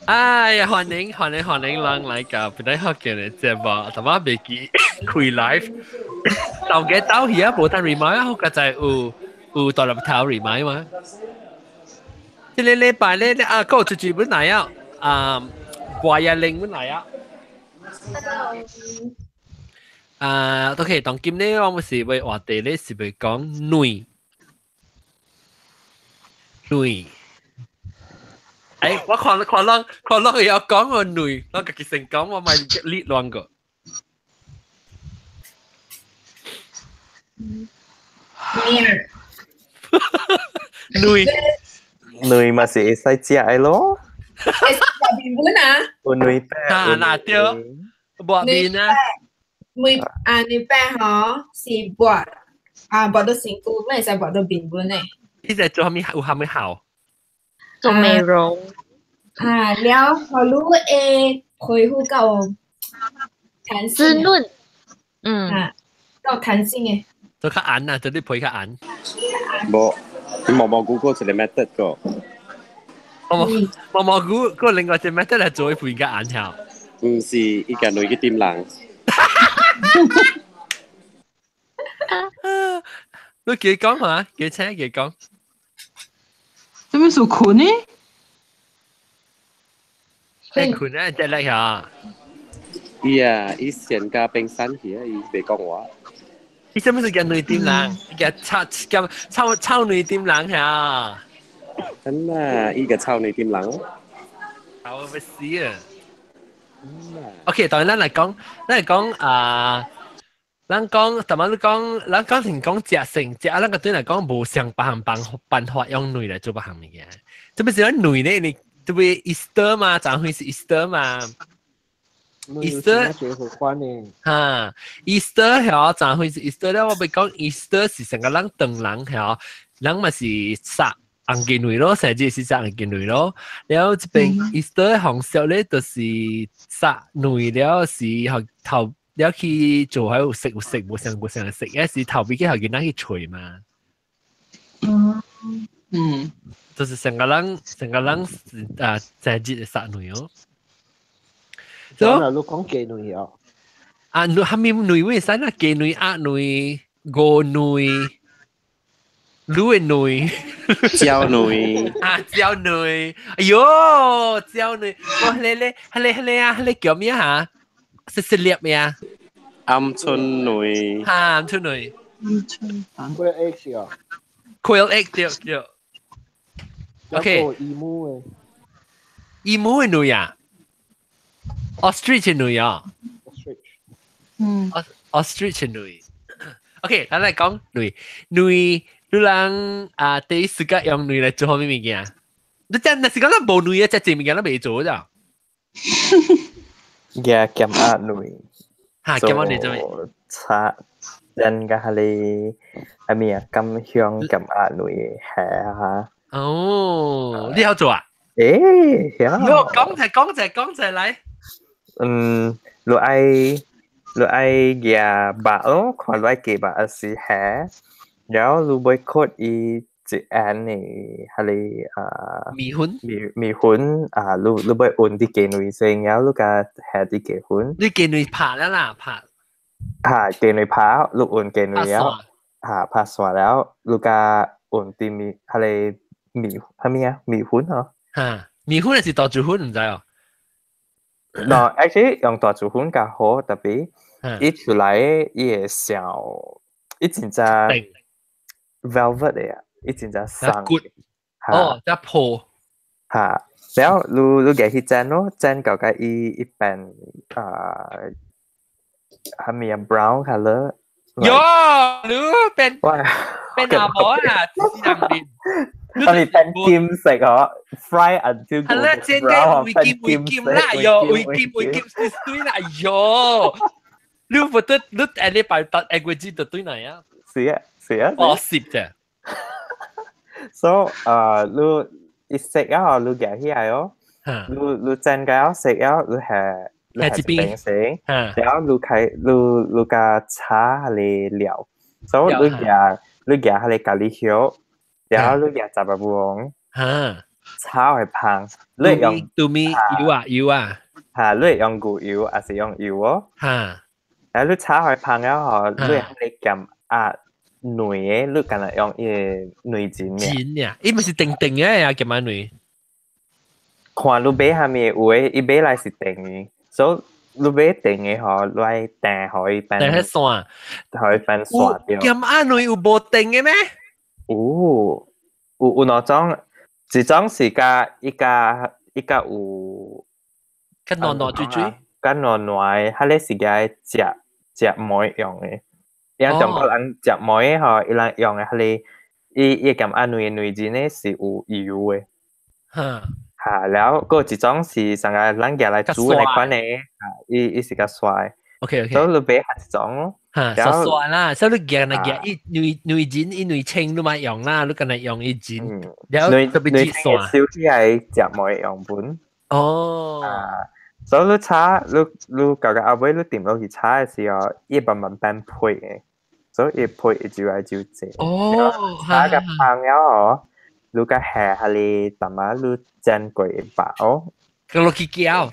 哎呀，歡迎人嚟㗎，本來學嘅節目，同埋未記開 live，到嘅到而家冇得 remind 啊，好嘅就係有大粒頭 remind 嘛。即係你禮拜咧啊，嗰個最本嚟啊，華日令本嚟啊，都可以當今呢，我們是為話題咧，是為講女。我看有講個女，我自己先講，我咪列亂個咩？女。Người mà sẽ sai chạy lo. Ê, sao bà bình vốn à? Người bé. 嗱對，薄面啊，女爸嗬是博到成功，咩就博到bình vốn呢？呢隻做有咩好？做美容。แล้วพอรู้恢复夠彈性滋润。夠彈性嘅。做較硬啊，做啲皮較硬。冇，你毛毛菇嗰隻 method 個。毛菇嗰另外隻 method 係做啲皮較硬條。唔是，依個女嘅點冷。你幾講嘛？幾請幾講？這邊屬困呢？係困咧，隻叻呀！伊先加冰山去啊！伊未講話。伊做咩是叫女點冷？叫臭女點冷呀？真啊，依個臭女點冷。我咪死啊！OK，當然咱嚟講同埋你講，咱講成講食性，咱個對嚟講無上辦法用女嚟做別項物件。特別是咱女呢，你特別 Easter 嘛，昨天是 Easter 嘛。Easter 哈 ，Easter 係昨天是 Easter 咧，我咪講 Easter 是成個人當人係，人咪是殺紅件女咯，成日是殺紅件女咯。然後這邊 Easter 紅色咧，就是殺女了，是頭。你去做喺度食，冇成日食，一時頭邊嘅後見得去除嘛。就是成個人節日殺女哦。咁啊，你講妓女啊？女係咪女會使啦？妓女、鴨女、鵝女、女女、蕉女。蕉女，哎呦，蕉女，我你叫咩嚇？食獵咩啊？鵪鶉女。鵪鶉女。Quail egg 啊 ？Quail egg 對。OK。emu 嘅女啊 ？Ostrich 嘅女啊 ？Ostrich 嘅女。OK，咱嚟講女，你人第一時間用女嚟做咩物件？你真係講冇女嘅，即係物件都未做咋？Dạ kiếm art nuôi. Kiếm art nuôi cho mày. Cha dân cái này, à cầm hyang kiếm art nuôi hè ha. Ồ, đi học做啊？hiểu.講就嚟。Lu ai gà bà còn lu ai kì bà sĩ hè. Rồi lu boycott dự án này hay là mì hun lu bay ổn đi kê nuôi sinh nhớ lu cả hè đi kê hun đi kê nuôi pháแล้วล่ะkê nuôi phá lu ổn kê nuôi nhớ phá xóaแล้วlu cả ổn đi mì hay là mì hun hả mì hun là tổ chủ hun không phải no actually 用tổ chủ hun cả hố特別一出來也小一真正 velvet 嚟啊一陣就生，一破嚇，然後你嘅去煎咯，煎到個一邊係咪啊 brown color？喲，你เป็น阿婆啊，係咪變金色嗬 ？Fry until 係啦，煎嘅會金啦，喲，會金對啦，喲，你唔得你誒你擺到誒個字就對啦呀？是啊，哦，攝啫。So 你一食啊，你夾起來哦，你煎嘅食啊，你係平時，然後你加茶嚟料，so 你夾係咖喱香，然後你夾雜白黃，炒係棒，你用杜咪油啊，嚇，你用牛油還是用油哦？嚇，然後你炒係棒了後，你係撳餡嘅，你敢若用伊餡錢嘅。錢呀，伊咪是定定嘅呀，叫乜餡？看你買下面有誒，伊買來是定嘅，所以你買定嘅後，來訂可以分，但係蒜，可以分散掉。叫乜餡有無定嘅咩？有兩種，一種是加有跟糯嘴嘴，跟糯誒，迄個是加食梅用嘅。因為中國人食梅吼，伊人用嘅迄個，伊咁安餡錢咧是有油嘅。嚇，แล้วก็一種是成個人夾來煮嚟款嘅，伊是較帥。OK，所以你買一種咯。嚇，就帥啦，所以你夾伊餡錢伊餡青你咪用啦，你跟嚟用伊錢，然後特別節帥。少啲係食梅用本。哦。所以你炒你搞個後尾你點落去炒嘅時候，伊慢慢變配嘅，所以伊配伊就係就正。哦，炒個香了哦，你個下下你淡仔你煎過白哦，個落去攪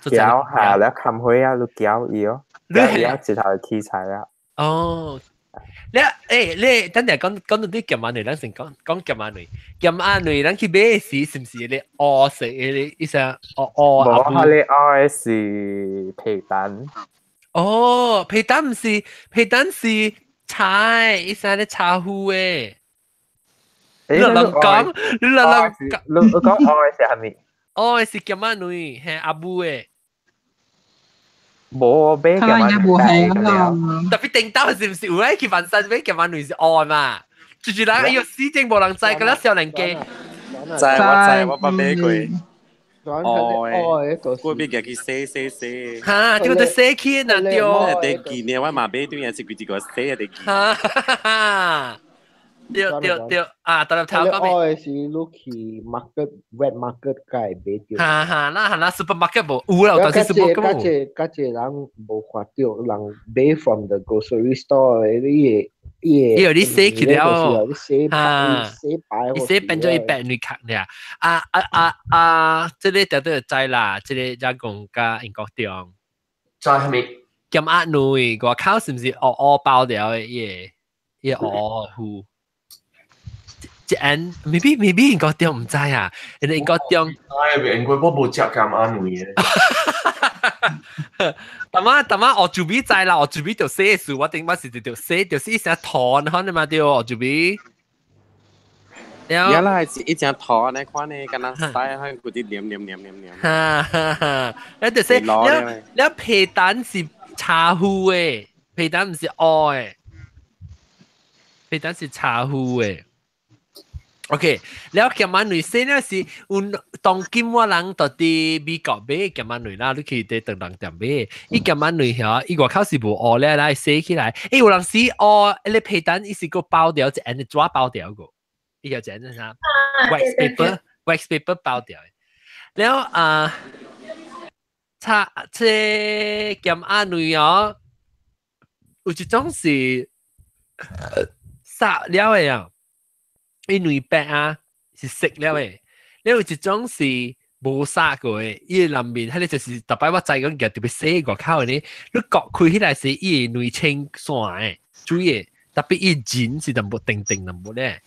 下แล้วคำ開啊，你攪伊哦，攪伊啊，直頭起菜啊。哦。你等陣講到啲夾馬女，等陣講夾馬女，夾馬女，等佢買時是唔是你餓食你一聲冇，佢你餓是皮蛋。哦，皮蛋唔是皮蛋是菜，一聲你炒糊誒。你講，講，你講餓是係咪？餓是夾馬女，係阿布誒。冇俾佢應該冇係啦。特別定刀是唔是？有咧佢本身俾夾馬女是愛嘛？住住啦，哎呦，市政冇人制，嗰啲少年機。我不俾佢。我俾佢寫。嚇，呢個都寫起嗱掉。第幾年我嘛俾對人食佢個寫第幾。掉啊！特別頭講咩？我是 Lucky Market Wet Market 界買掉。啦 supermarket 冇有啦，但是 supermarket 冇。嗰隻人冇看到，人買 from the grocery store 啲嘢。你寫起了，你寫擺，你寫變咗一百女客咧。這裡就都知啦，這裡就講加英國中。在係咪？咁壓女個口是唔是我包掉嘅嘢？嘢糊。即係 maybe 英國中唔知啊，人哋英國中。英國我冇食咁啱嘅。但我做邊知啦，我做邊條寫數，我定乜是條寫條寫成糖，可能嘛條我做邊。原來係一隻糖呢款呢，咁樣曬開嗰啲黏。你條寫，你皮蛋是茶糊嘅，皮蛋唔是愛，皮蛋是茶糊嘅。OK，แล้ว夾萬女先咧是當今我人到啲美國買夾萬女啦，你可以喺等等店買。伊夾萬女嚇，伊外口是無餓咧，來寫起來。有人是餓，你皮蛋伊是個包掉，一人抓包掉個，伊個一人啥 wax paper 包掉。แล้ว夾萬女哦，有一種是殺了嘅啊。伊女白啊是食了誒，你有一種是無殺過誒，伊內面迄個就是特別我知講嘅特別細個口呢，你割開起來是伊內青線誒，注意特別伊筋是淡薄定淡薄咧，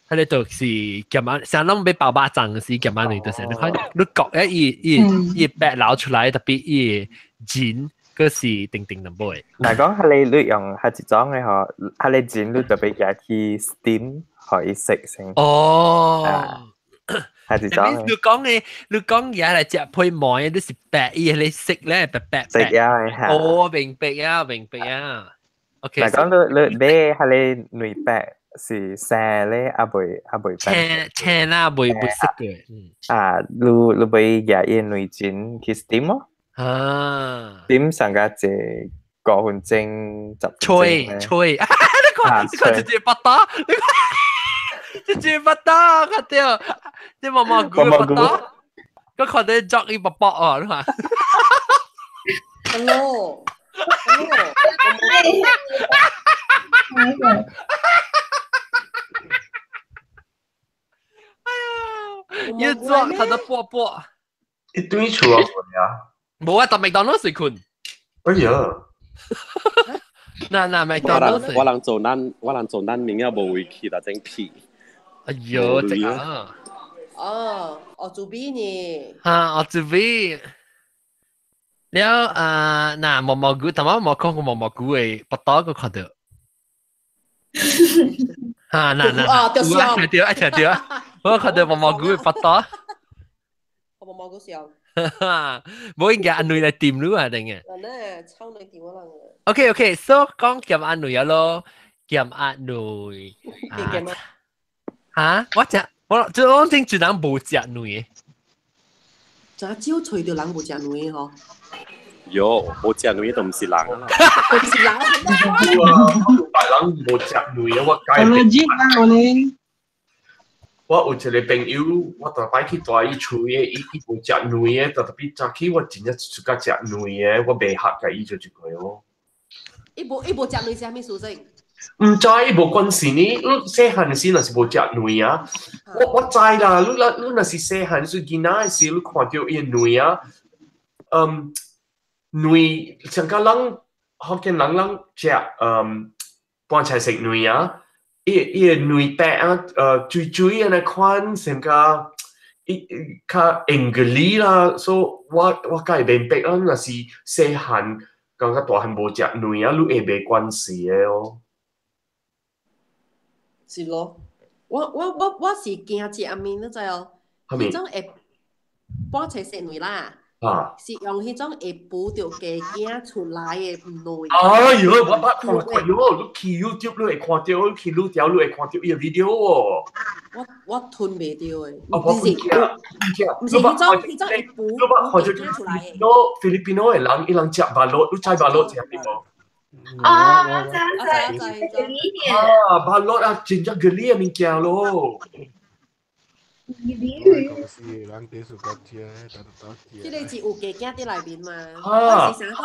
迄個就是夾萬，像咱要包巴掌是夾萬類，就是你看你割伊白流出來，特別伊筋。嗰是定淡薄誒。嗱講係你用係一種嘅嗬，係你剪你特別嘅去 steam 可以食先。哦，係一種。你講嘢嚟食配糜，你是白嘢你食咧白。食啊，哦，明白啊。OK。嗱講你係你女白是生咧，阿妹青啦，妹識嘅。你俾嘢嘢女剪去 steam 咯。點上架隻個換精集吹，你個直接不打，直接不打，佢屌，你毛毛菇不打，佢佢哋作一百百啊，你話 ？Hello，要做佢都波波。一堆厝啊佢啊！冇啊，但麥當勞是困。哎呀！嗱麥當勞我人做難明啊無會去啦，真屁。哎呦，這個。我做邊呢？我做邊。แล้วน่ะหมอกูแต่ว่าหมอคงกับหมอกูไอ้ปตอก็ขอเด้อน่ะเดี๋ยวว่าขอเด้อหมอกูไอ้ปตอหมอกูเสียวบ่應該อันนุย嚟掂รู้อ่ะ定嘅นั่นน่ะช่าง嚟掂啦OK so 講kiếmอันนุย啊咯kiếmอันนุย我正住人冇食นุย就朝隨條人冇食นุย嗬喲，冇食女都唔是人啦。唔是人，大人冇食女啊！我介意。我有一個朋友，我特擺去大伊厝嘅，伊冇食女嘅，特別早起我真係出家食女嘅，我未學嘅伊就一個哦。伊冇食女是蝦米事情？唔知冇關係呢，你細漢時若是冇食女啊，我知啦，你若是細漢時囡仔時，你看到伊女啊，女像個人福建人食半菜食女啊，伊個女白啊水啊那款像個較英格里啦，所以我介明白啊，若是細漢感覺大漢無食女啊，你會袂關係嘅哦。是咯，我是驚食阿面，你知哦？迄種會半菜食女啦。是用迄種會補到嘅囝出來嘅內。哎呦，我看喲，你去 YouTube 你會看到，你去錄條你會看到伊個 video 哦。我吞袂到誒。我唔是迄種會補嘅出來嘅。菲律賓嘅人，伊人食巴樂，你知巴樂食咩無？我知。巴樂啊，真正嗰啲嘅物件咯。即個是有家囝佇內面嘛？我是想講，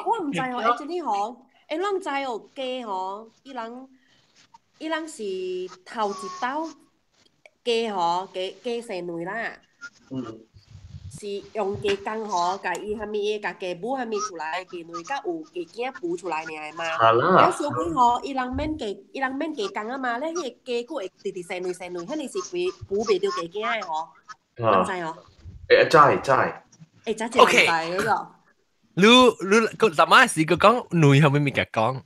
我唔知哦，誒，真係嗬，誒，咱知哦，家嗬，伊人是頭一刀家嗬，家生女啦，是用家工嗬，甲伊蝦米，甲家母蝦米出來，家女甲有家囝補出來爾嘛。有小鬼嗬，伊人免家工啊嘛，咧迄個家佫會直直生女，迄個是補袂到家囝誒嗬，唔知哦。知。真係唔知嗰個。你個什麼時個講女係咪咪嘅講？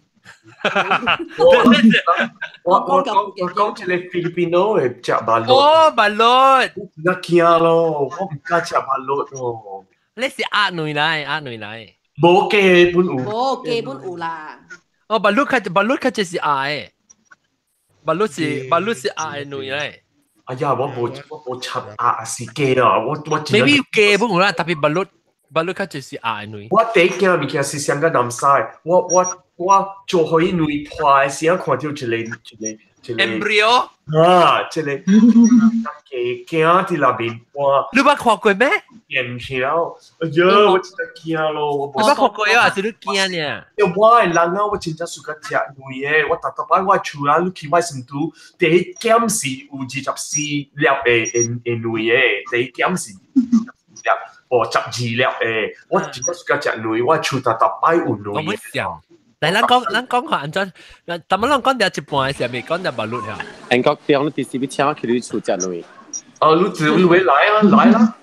我講一個菲律賓佬會食巴樂。哦，巴樂。我驚咯，我唔敢食巴樂咯。你是壓女嚟。冇基本有。冇基本有啦。哦，巴樂佢就是壓嘅。巴樂是壓嘅女嚟。哎呀，我冇插壓是基啊，我真係。maybe 基本有啦，特別巴樂佢就是壓嘅女。我第一件物件是香港男婿，我做可以女派時啊，看到一個 embryo 一個驚喺那邊哇！你捌看過咩？見曉，哎呀，我真係驚咯！你捌看過啊？是你驚呢？我係人啊，我真係喜歡食女嘅，我特擺我厝啊，你去買成都第一件是有24粒嘅女嘅，第一件是粒。12粒誒，我真係喜歡食女，我厝特擺有女。我唔想。嚟，咱講下安怎？但係咱講到一半嘅時候，未講到巴律啊。英國啲你第時要請我去你厝食女。你會來啦。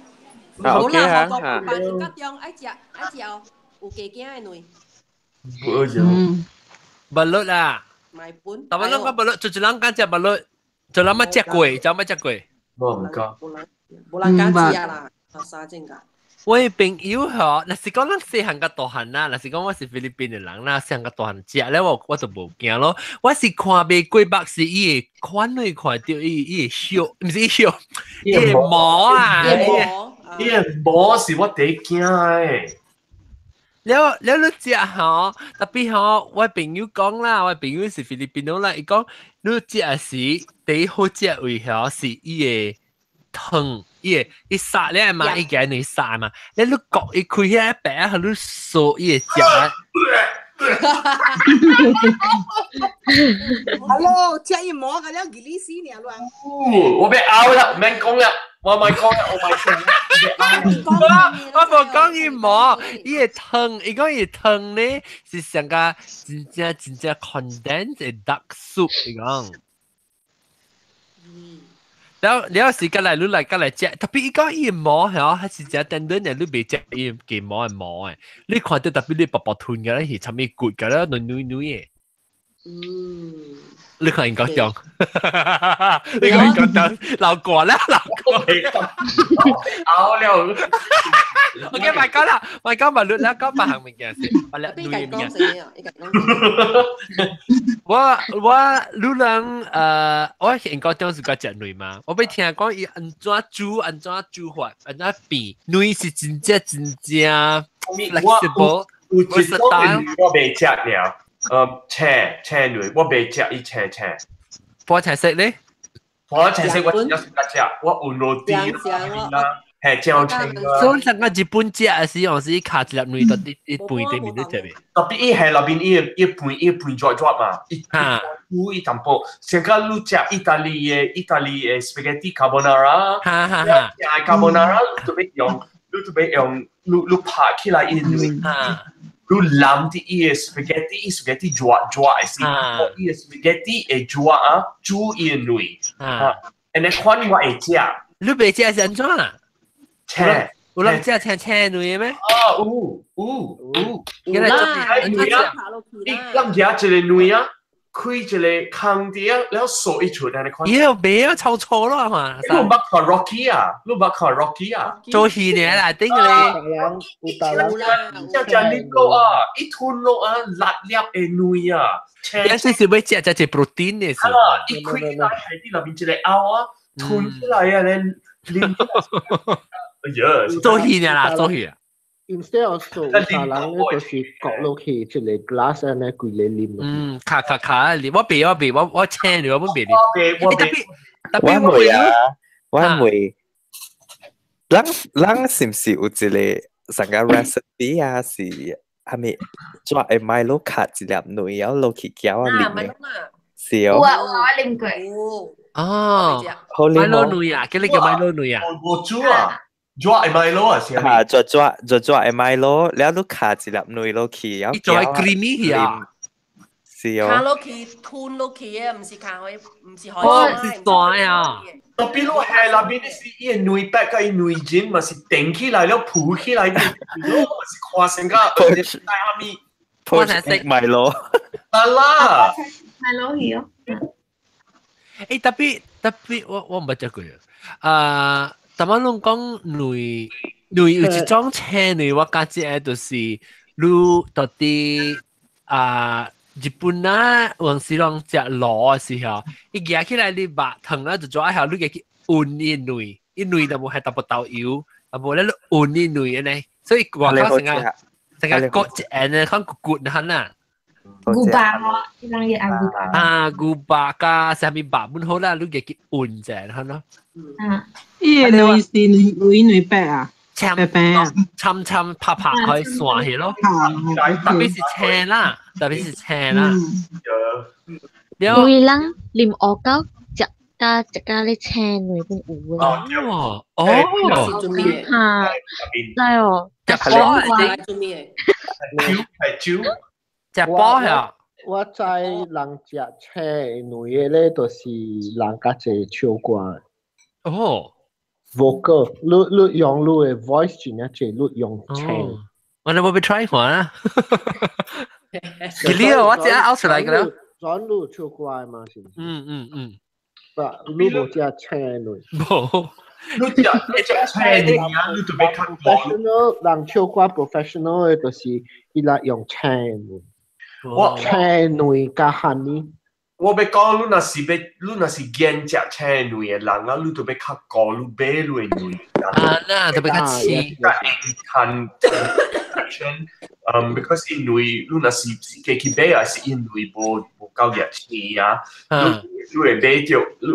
OK 啊。辦一個中愛食哦，有家囝嘅女。巴律啊。買本。但係咱講巴律，就咱講食巴律，就咱乜食過，就乜食過。我唔敢。冇人敢食啦，三正㗎。我嘅朋友嗬，若是講咱細漢甲大漢啦，若是講我是菲律賓嘅人啦，細漢甲大漢食咧，我就無驚咯。我是看袂過目是伊個款類看到伊個燒，唔是伊燒，伊個毛啊，伊個毛是我第一驚誒。了你食嗬，特別嗬，我朋友講啦，我朋友是菲律賓佬啦，伊講你食時第一好食為嗬是伊個湯。伊殺你嘛，伊嘅你殺嘛，你都割伊開起白，佢都掃伊嘅食， Hello，这一模个了吉利斯呢乱。我被拗啦，唔免講啦，我咪講啦，我咪講。我冇講伊冇，伊個湯，伊講伊湯咧是上個真正 condensed 嘅 duck soup，伊講。แล้วสิกัน嚟，你嚟กัน嚟食，特別伊講伊毛嚇，係是只等等嘅，你未食伊嘅毛係毛嘅，你看到特別你薄薄吞嘅咧，係差唔多骨嘅咧，嫩嘅。你看人講講，你看人講講，老過啦，老過。拗了。OK，咪講啦，咪講咪錄啦，講白行物件先，我嚟錄嘢嘅。我路人我應該當時個食女嘛，我俾聽講伊安怎煮法，安怎變，女是真正 flexible，有一種我未食了，青女我未食伊青。菠菜色咧？菠菜色我真係食，我有落地啦。係椒青啦。所以成個日本食嘅時候是卡一粒女到啲背對面都食嘅。特別伊係入邊伊盤抓嘛，伊煮淡薄。成個你食意大利嘅 spaghetti carbonara，係 carbonara，你特別用你拍起來伊女，你攬啲伊嘅 spaghetti 抓嘅時，伊嘅 spaghetti 嘅抓啊，煮伊嘅女，and then 款我會食。你未食係安怎啊？有人食青女咩？原來你諗下一個女啊，開一個坑啲啊，然後掃一出嚟你看。咦，未啊，臭臭咯嘛！你冇看 Rocky 啊？你冇看 Rocky 啊？做戲嚟啦，頂你。就呢個啊，一吞落啊，辣粒嘅女啊。有時是要食就 protein 嘅時候。一開起來係啲入邊一個凹啊，吞起來啊，你。做戲啦，做戲啊。Instead of 做茶冷咧，就是角落去一個 glass 咧，佢嚟啉。卡嚟，我青你，我本別你。我會啊，我會。咱是唔是有一個成個 recipe 啊？是係咪抓嘅米露卡一粒女，然後落去攪啊啉嘅？是哦。我啉過。哦，米露女啊，叫你叫米露女啊。我煮啊。抓係米咯啊，是咪？抓係米咯，แล้วลูกขาจิรับนุย落去，然後做係 creamy 啊，是哦。卡落去吞落去嘅，唔是卡海，唔是海。哦，是酸啊。特別咯係那邊是伊個女白個伊女尖，咪是頂起來了鋪起來嘅，咪是跨成個帶下面。我才識米咯。得啦。米咯係哦。誒特別我唔係食過啊。但係我講女有一種青女，我感覺就是你到底日本啊，往時攏食螺嘅時候，伊夾起來你白糖啦，就做一下你嘅去อุ่伊女，伊女就冇係特別豆油，啊冇咧อุ่伊女嘅呢，所以話講成個割一眼咧，看骨痕啊。古巴咯，呢兩嘢係古巴。啊，古巴加上面白本好啦，你嘅去อุ่隻，係咯。伊個女是女白啊，白白啊，侵拍可以散去咯。特別是青啦，女人啉鵝膠食咖喱青女本有嘅。哦，嚇，係哦，食波係做咩？食波係。我知人食青女嘅咧，就是人家隻唱歌。哦。vocal，你用你嘅 voice 轉一隻，你用唱。我哋冇俾 try 下啦。呢個我只係 out 出嚟㗎啦。轉你唱歌嘛，是唔是？不，你冇只唱女。冇。你只唱女啊，你特別看 professional， 人唱歌 professional 嘅就是伊拉用唱女。我唱女加喊呢？我要講，你若是見食青女嘅人啊，你特別較高，你買女女。那特別較似。看 because 因為你若是去買啊，是因為無夠熱氣啊，你會買到，你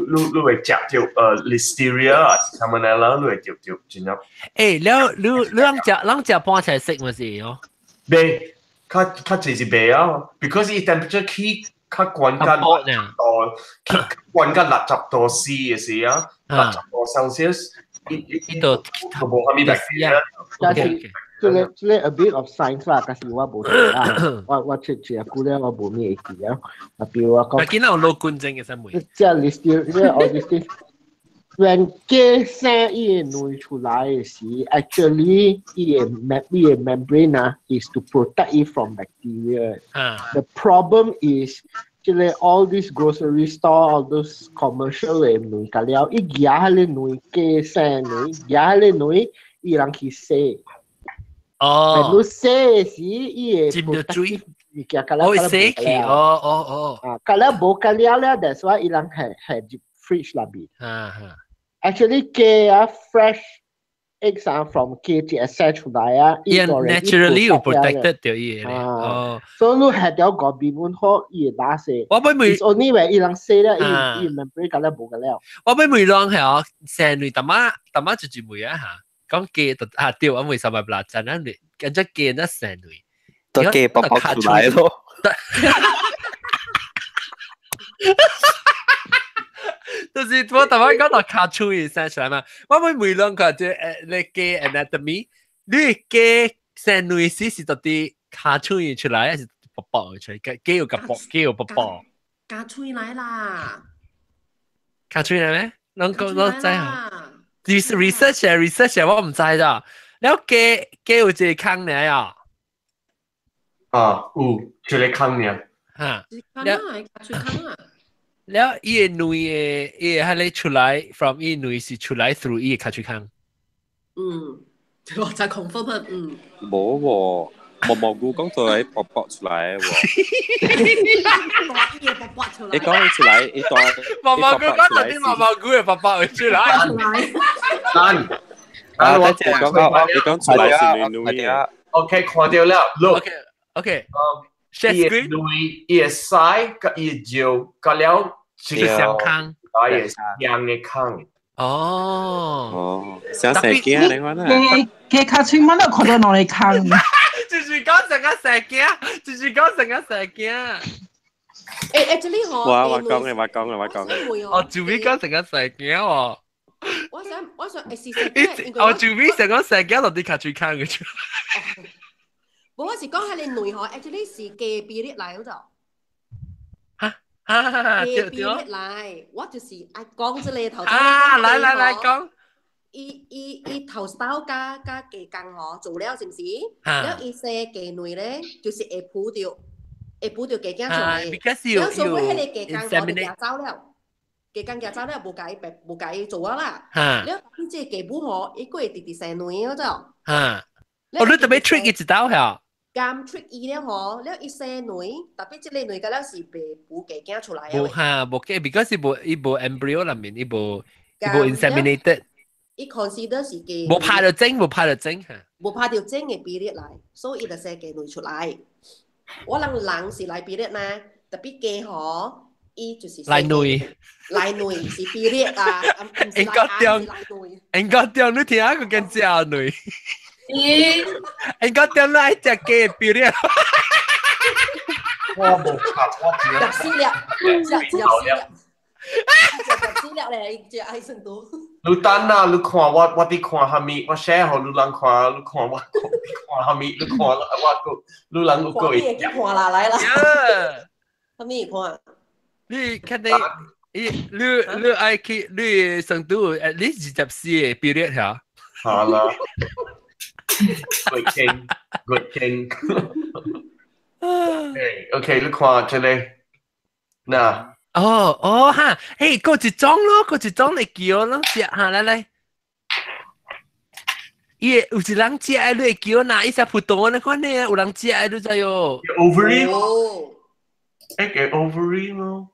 會食到listeria 啊，什麼啦，你會食到真係。誒，你人食菠菜色咪是哦？買。較濟是袂啊 ，because 伊 temperature 起較懸甲60度，懸甲60度 C 嘅時啊，60度 Celsius，伊都無蝦米 bacteria。但是即個 a bit of science 啦，但是我無識啦，我出住估咧我無咩記啊，啊，比如我講，見到有攞冠證嘅新聞，即係 list 即係我 list。When 雞生伊個卵出來嘅時 ，actually 伊個 membrane 啊 is to protect it from bacteria. The problem is 即係 all these grocery store, all those commercial 嘅卵㗎了，伊夾喺你卵雞生卵，夾喺你卵，伊人去洗。你洗嘅時，伊個 protect 物件㗎了，會洗去，啊，㗎了無㗎了咧 ，that's why 伊人係入 fridge 入邊。Actually, fresh eggs are from KTSA 出來啊。Yeah, naturally you protected 掉嘢咧。所以你係條個邊門好伊打死。我俾梅 ，it's only when 伊人死咧，伊唔俾㗎咧冇㗎了。我俾梅浪係哦，成年大媽住梅啊嚇，講記啊掉啊梅十萬辣陣啊，跟住記得成年。都記爆爆出來咯。就是我頭先講到卡出嚟生出來嘛，我會每兩個就你嘅 anatomy， 你嘅生女時是到底卡出嚟出來，還是薄薄出來？肌肉薄，肌肉薄薄。卡出來啦！卡出來咩？兩個都知啊。research 我唔知咋。你肌有隻坑嚟啊？啊，有一個坑嚟。嚇。卡出坑啊！แล้วอีหนุ่ยให้เลย出來 from อีหนุ่ย是出來 through อี卡出坑我就 confirm 冇喎毛菇講到嚟薄薄出來喎你講出來你當毛菇講到啲毛菇係薄薄出來你講出來是女女啊 OK 看到了 look OK伊個女伊個腮甲伊個腳甲了一個相坑，伊個相嘅坑。哦，想食驚你講啦。嘅卡村蚊都看到攞嚟坑。就是講成個食驚，就是講成個食驚。actually 我講。我做咩講成個食驚喎？我想我做咩成個食驚落啲卡村坑嘅出？我是講係你女學 actually 是嘅比例嚟嗰度。嘅比例嚟，我就是講咗你頭先。嚟講。伊頭刀加嘅工嗬做了是唔是？แล้ว伊些嘅女咧，就是會補掉嘅驚出嚟。แล้ว所以喺你嘅工我哋夾走了，嘅工夾走了冇計做啊啦。แล้ว呢隻嘅補嗬，伊個係直直生女嗰度。我你特別 trick 一直到嚇。咁 trick 伊咧嗬，แล้ว伊生女，特別即係女嘅咧是被補嘅驚出嚟。冇嚇，冇嘅 ，because 伊部 embryo 裡面伊部 inseminated。伊 consider 是嘅。冇拍到精嚇。冇拍到精嘅比例嚟，所以伊就生嘅女出嚟。我人是嚟比例嘛，特別嘅嗬，伊就是嚟女是比例啊，唔是應該點你聽下個跟只女。應該點來只嘅比例。我冇拍，我入資料，資料嚟，只愛成都。你等啊！你看我啲看下面，我 share 好你人看，你看我看下面，你看我個，你人有個一看啦來啦。下面看。你看你愛去你成都 at least 24嘅比例嚇。好啦。Good king. OK， 你看這裡，嗱。嚇，誒，嗰一種嚟叫咯，食下嚟。有一人食喺嚟叫嗱，伊隻葡萄你看呢，有人食喺度在喲。ovary 嘅 ovary 咯。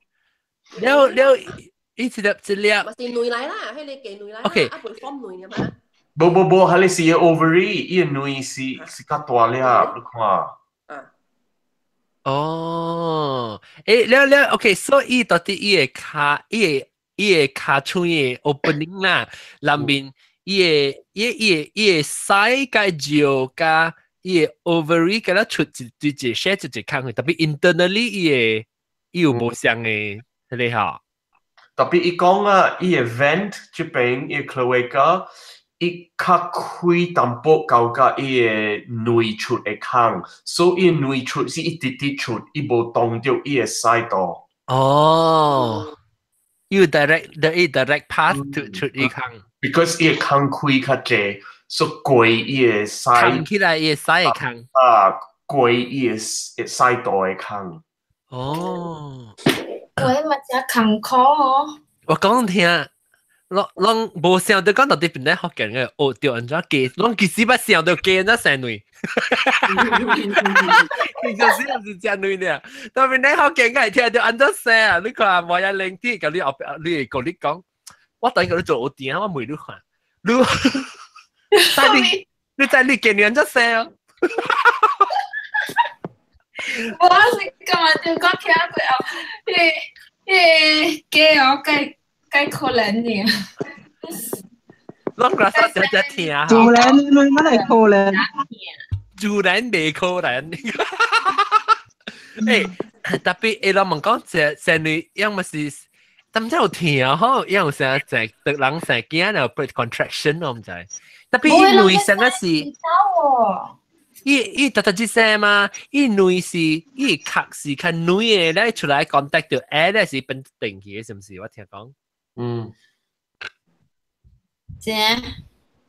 了，伊一粒。咪是女嚟啦，係你嘅女嚟啦，一輩 form 女嘅嘛。冇，係你是 ovary， 伊個女是較大粒，你看。哦，了 ，OK， 所以到底伊個卡村嘅 opening 啦，裡面伊個腮加腳加伊個 ovary 嗰粒出一 share 就一坑，特別 internally 伊有無相嘅，你好。特別伊講啊，伊個 vent 這邊伊 cloaca 伊較開淡薄高甲伊個內出嘅坑，所以內出是一直直出，伊無動到伊個細度。哦，伊 direct path to 出伊坑。Because 伊個坑開較濟。所過伊個細，坑起來伊個細嘅坑，過伊個細度嘅坑。哦，我嘛只坑苦哦。我講聽，攏無想到講到底邊咧學緊嘅，學掉人家記，攏其實不想到記人家成類，其實是只類咧。到邊咧學緊嘅聽到人家聲啊，你看我有零啲，咁你講你講，我等佢做我點，我每日看，你。你在你給人家聲啊！我是今日就講聽過，嘅我計可能嘅。啷個啥只只聽啊？做人你乜嚟可能？做人未可能。誒，特別誒，我問講隻女，因為是，咁真有聽啊！嗬，因為成日成對人成驚有 breath contraction 我唔知。特別伊女生嘅是，伊特特之聲嘛，伊女是伊殼是看女嘅咧出來 contact 到 air 咧是本定嘅，是唔是？我聽講。正。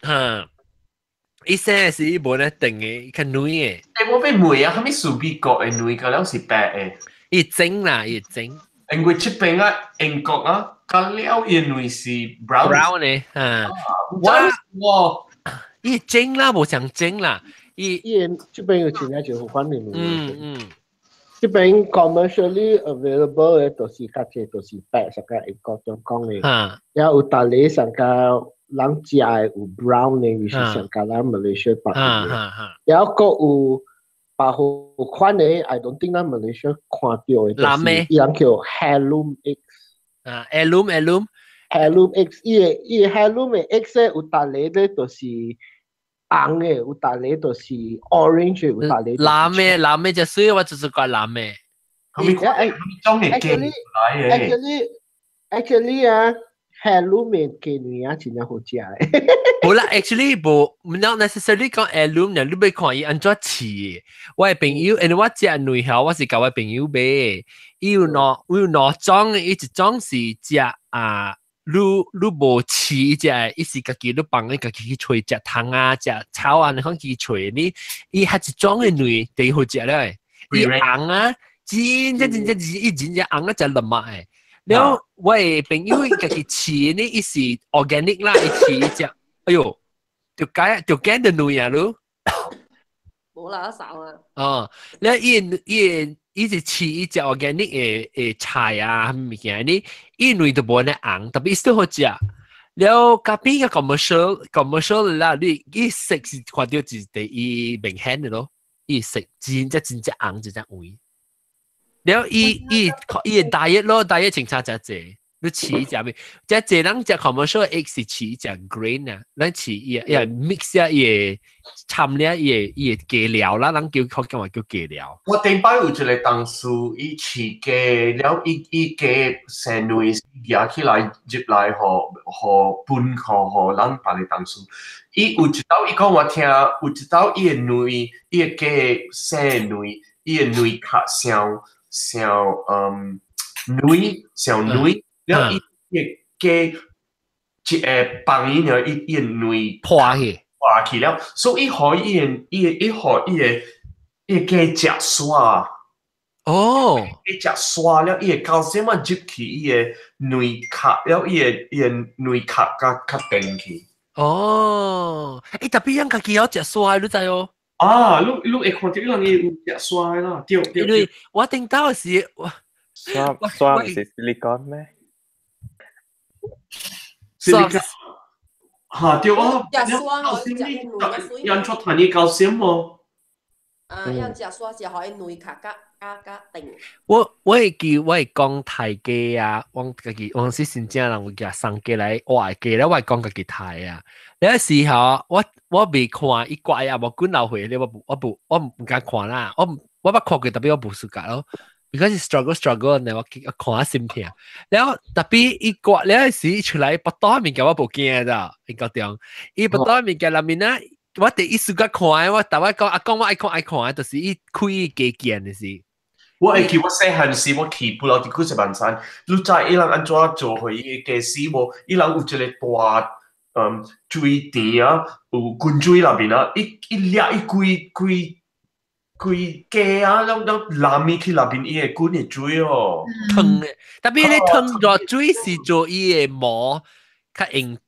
嚇，伊聲是伊無咧定嘅，看女嘅。誒，我俾妹啊，係咪蘇比國嘅女個兩是白嘅？伊整啦，伊整。因為這邊啊，英國啊，個了伊女是 brown。brown 嘅，嚇。我。伊整啦，無想整啦，伊這邊有真係就好關聯嘅。這邊 commercially available 嘅都是較濟都是白，上個英國中講嘅。然後有大理上個人食嘅有 brown 嘅，於是上個人 Malaysia 白嘅。然後個有白好款嘅 ，I don't think 咱 Malaysia 看到嘅，就是伊人叫 Heirloom X。Heirloom X， 伊個 Heirloom 嘅 X 咧有大理咧就是。紅嘅，有大理就是 orange， 有大理。藍嘅就水，我就是講藍嘅。Actually 啊 ，heirloom 嘅雞蛋啊，真係好食嘅。冇啦 ，actually 冇 ，not necessarily 講 heirloom 嘅，你咪看伊安怎飼嘅。我嘅朋友，因為我食女校，我是教我朋友買，伊有兩種，伊一種是食啊。你無飼伊只，伊是家己你幫你家己去吹食湯啊，食草啊，你可以吹你，伊係一種嘅類，第好食咧，伊紅啊，真正伊真正紅啊，就腍啊誒。然後我嘅朋友家己飼呢，伊是 organic 啦，伊飼伊只，哎呦，條頸就類啊咯。冇啦，一手啊。哦，然後伊是飼伊只 organic 嘅菜啊，物件呢，伊類都無呢紅，特別伊都好食。然後隔邊嘅 commercial 啦，伊食是看到是第伊明顯嘅咯，伊食真正紅真正味。然後伊嘅 diet 咯 ，diet 清差只隻。你飼只咩？即係人只 commercial X 是飼只 grain 啊，咱飼伊mix 啊伊摻咧伊雞料啦，人叫話叫雞料。我頂擺有一個同事，伊飼雞，了伊雞生女夾起來入來，互分互咱別個同事。伊有一道伊講我聽，有一道伊個女，伊個雞生女，伊個女殼像女。了伊嘅一個幫伊了，伊內破去了，所以可以伊可伊嘅食刷。哦，伊食刷了，伊會搞什麼入去伊嘅內殼了，伊嘅內殼較定去。哦，特別人家己有食刷，你知哦？啊，你會看到人伊有食刷啦，對。因為我聽到是刷唔係 silicon 咩？嚇對啊！人出談你搞什麼？人食刷是可以內殼加定。我會講台雞啊，我自己我是新疆人，我叫生雞來，我係雞咧，我係講家己台啊。有時候我未看一怪啊，無滾流回你我唔敢看啦，我捌看過，特別我無暑假咯。because struggle 呢，我看下心痛。然後特別一掛，有時出來不多物件我無驚咋，應該點？伊不多物件裏面呢，我第一暑假看，我但我講阿公我愛看，就是伊開幾件的是。我會記我細漢時我去不老啲古石板山，你知伊人安怎做佢嘅時無？伊人有一個大水田啊，有滾水那邊啊，一掠一規家啊，咱拉米去那邊伊會滾嘅水哦。湯嘅，特別你湯咗水是做伊嘅膜，較硬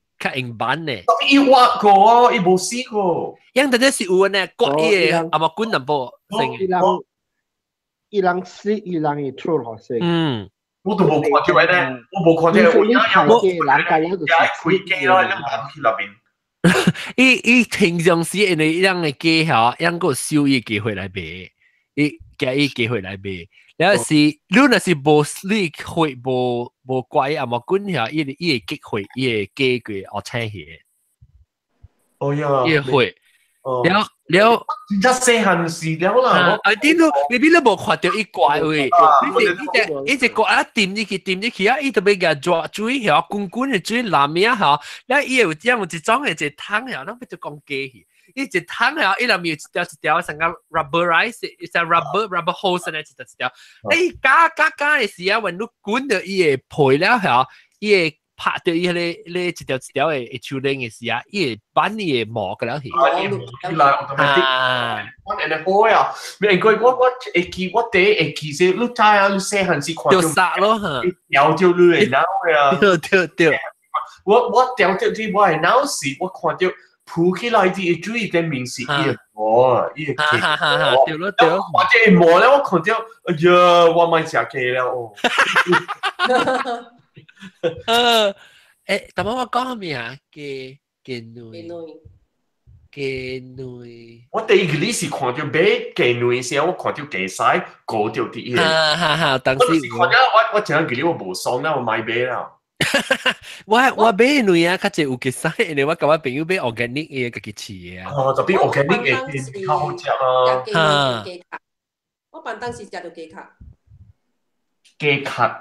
板嘅。特別伊挖過哦，伊無試過。因特別是有呢，割伊嘅阿冇滾淡薄成嘅。伊人sleep，伊人會吐落水。我都冇看到嘅呢，我冇看到。我開機啦，咱去那邊。伊平常時因為讓嘅機嚇，讓個收益機會來賣，伊加伊機會來賣。有時你若是無你會無怪啊，無滾下，伊會激會，伊會機過學青去。哦呀，伊會。了，真正細漢時了啦。你都無看到伊怪位，你只怪啊掂入去啊，伊特別個抓水嚇，滾嘅水南面嚇，然後伊有這樣有一種嘅一湯嚇，咱不就講機去，伊一湯嚇，伊內面有一條成個 rubberize，一隻 rubber hose 呢，一條，你加嘅時啊，when 你滾到伊嘅配了嚇，伊會拍到伊迄個一條嘅手鈴嘅時啊，伊會板伊會磨個了去。我人哋好呀，唔過我會記，我第一會記是，你知啊？你細漢時看到殺咯嚇，掉掉你嘅腦呀。對。我掉掉啲我係腦時，我看到鋪起來啲水嘅面是伊嘅磨，伊嘅雞。對咯。或者磨咧，我看到，哎呀，我咪食雞啦哦。但我講咩啊？雞女。我第一個你是看到買雞女時，我看到雞腮過掉啲嘢。當時我真係記得我無爽啦，我買買啦。我買女啊，較濟有雞腮，因為我甲我朋友買 organic 嘅家己飼嘅啊。哦，特別 organic 嘅較好食啊。我辦當時食到雞殼。雞殼。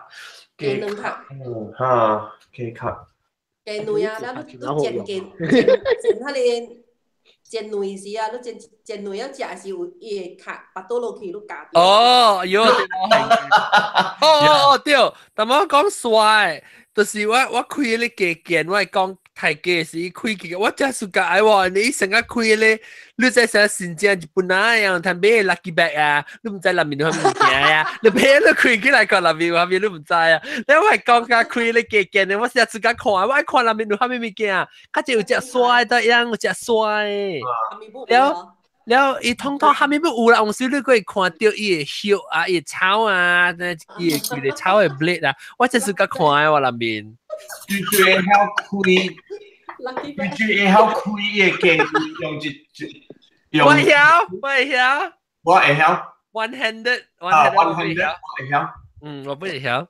雞卵殼，雞殼，雞卵啊！然後你煎下你煎卵時啊，你煎卵要食是有伊個殼，拔倒落去你加。哦，有對，但我講帥，就是我開嗰啲雞件，我係講太雞時開雞，我真係暑假愛喎，你成日開咧，你在成新疆日本啊樣，睇咩 lucky bag 啊，你唔知裡面有咩物件啊，你咩都開起來講裡面有咩你唔知啊，你我係講緊開咧雞件，我成日暑假看，我愛看裡面有咩物件啊，較濟有隻帥得樣，有隻帥，了伊通下面有啦，往時你可以看到伊個葉啊，伊個草啊，伊個佢個草個 blade 啊，我真係暑假看喎裡面。最會曉開，最會曉開嘅機用。我曉。我會曉。One-handed，我會曉。我不會曉。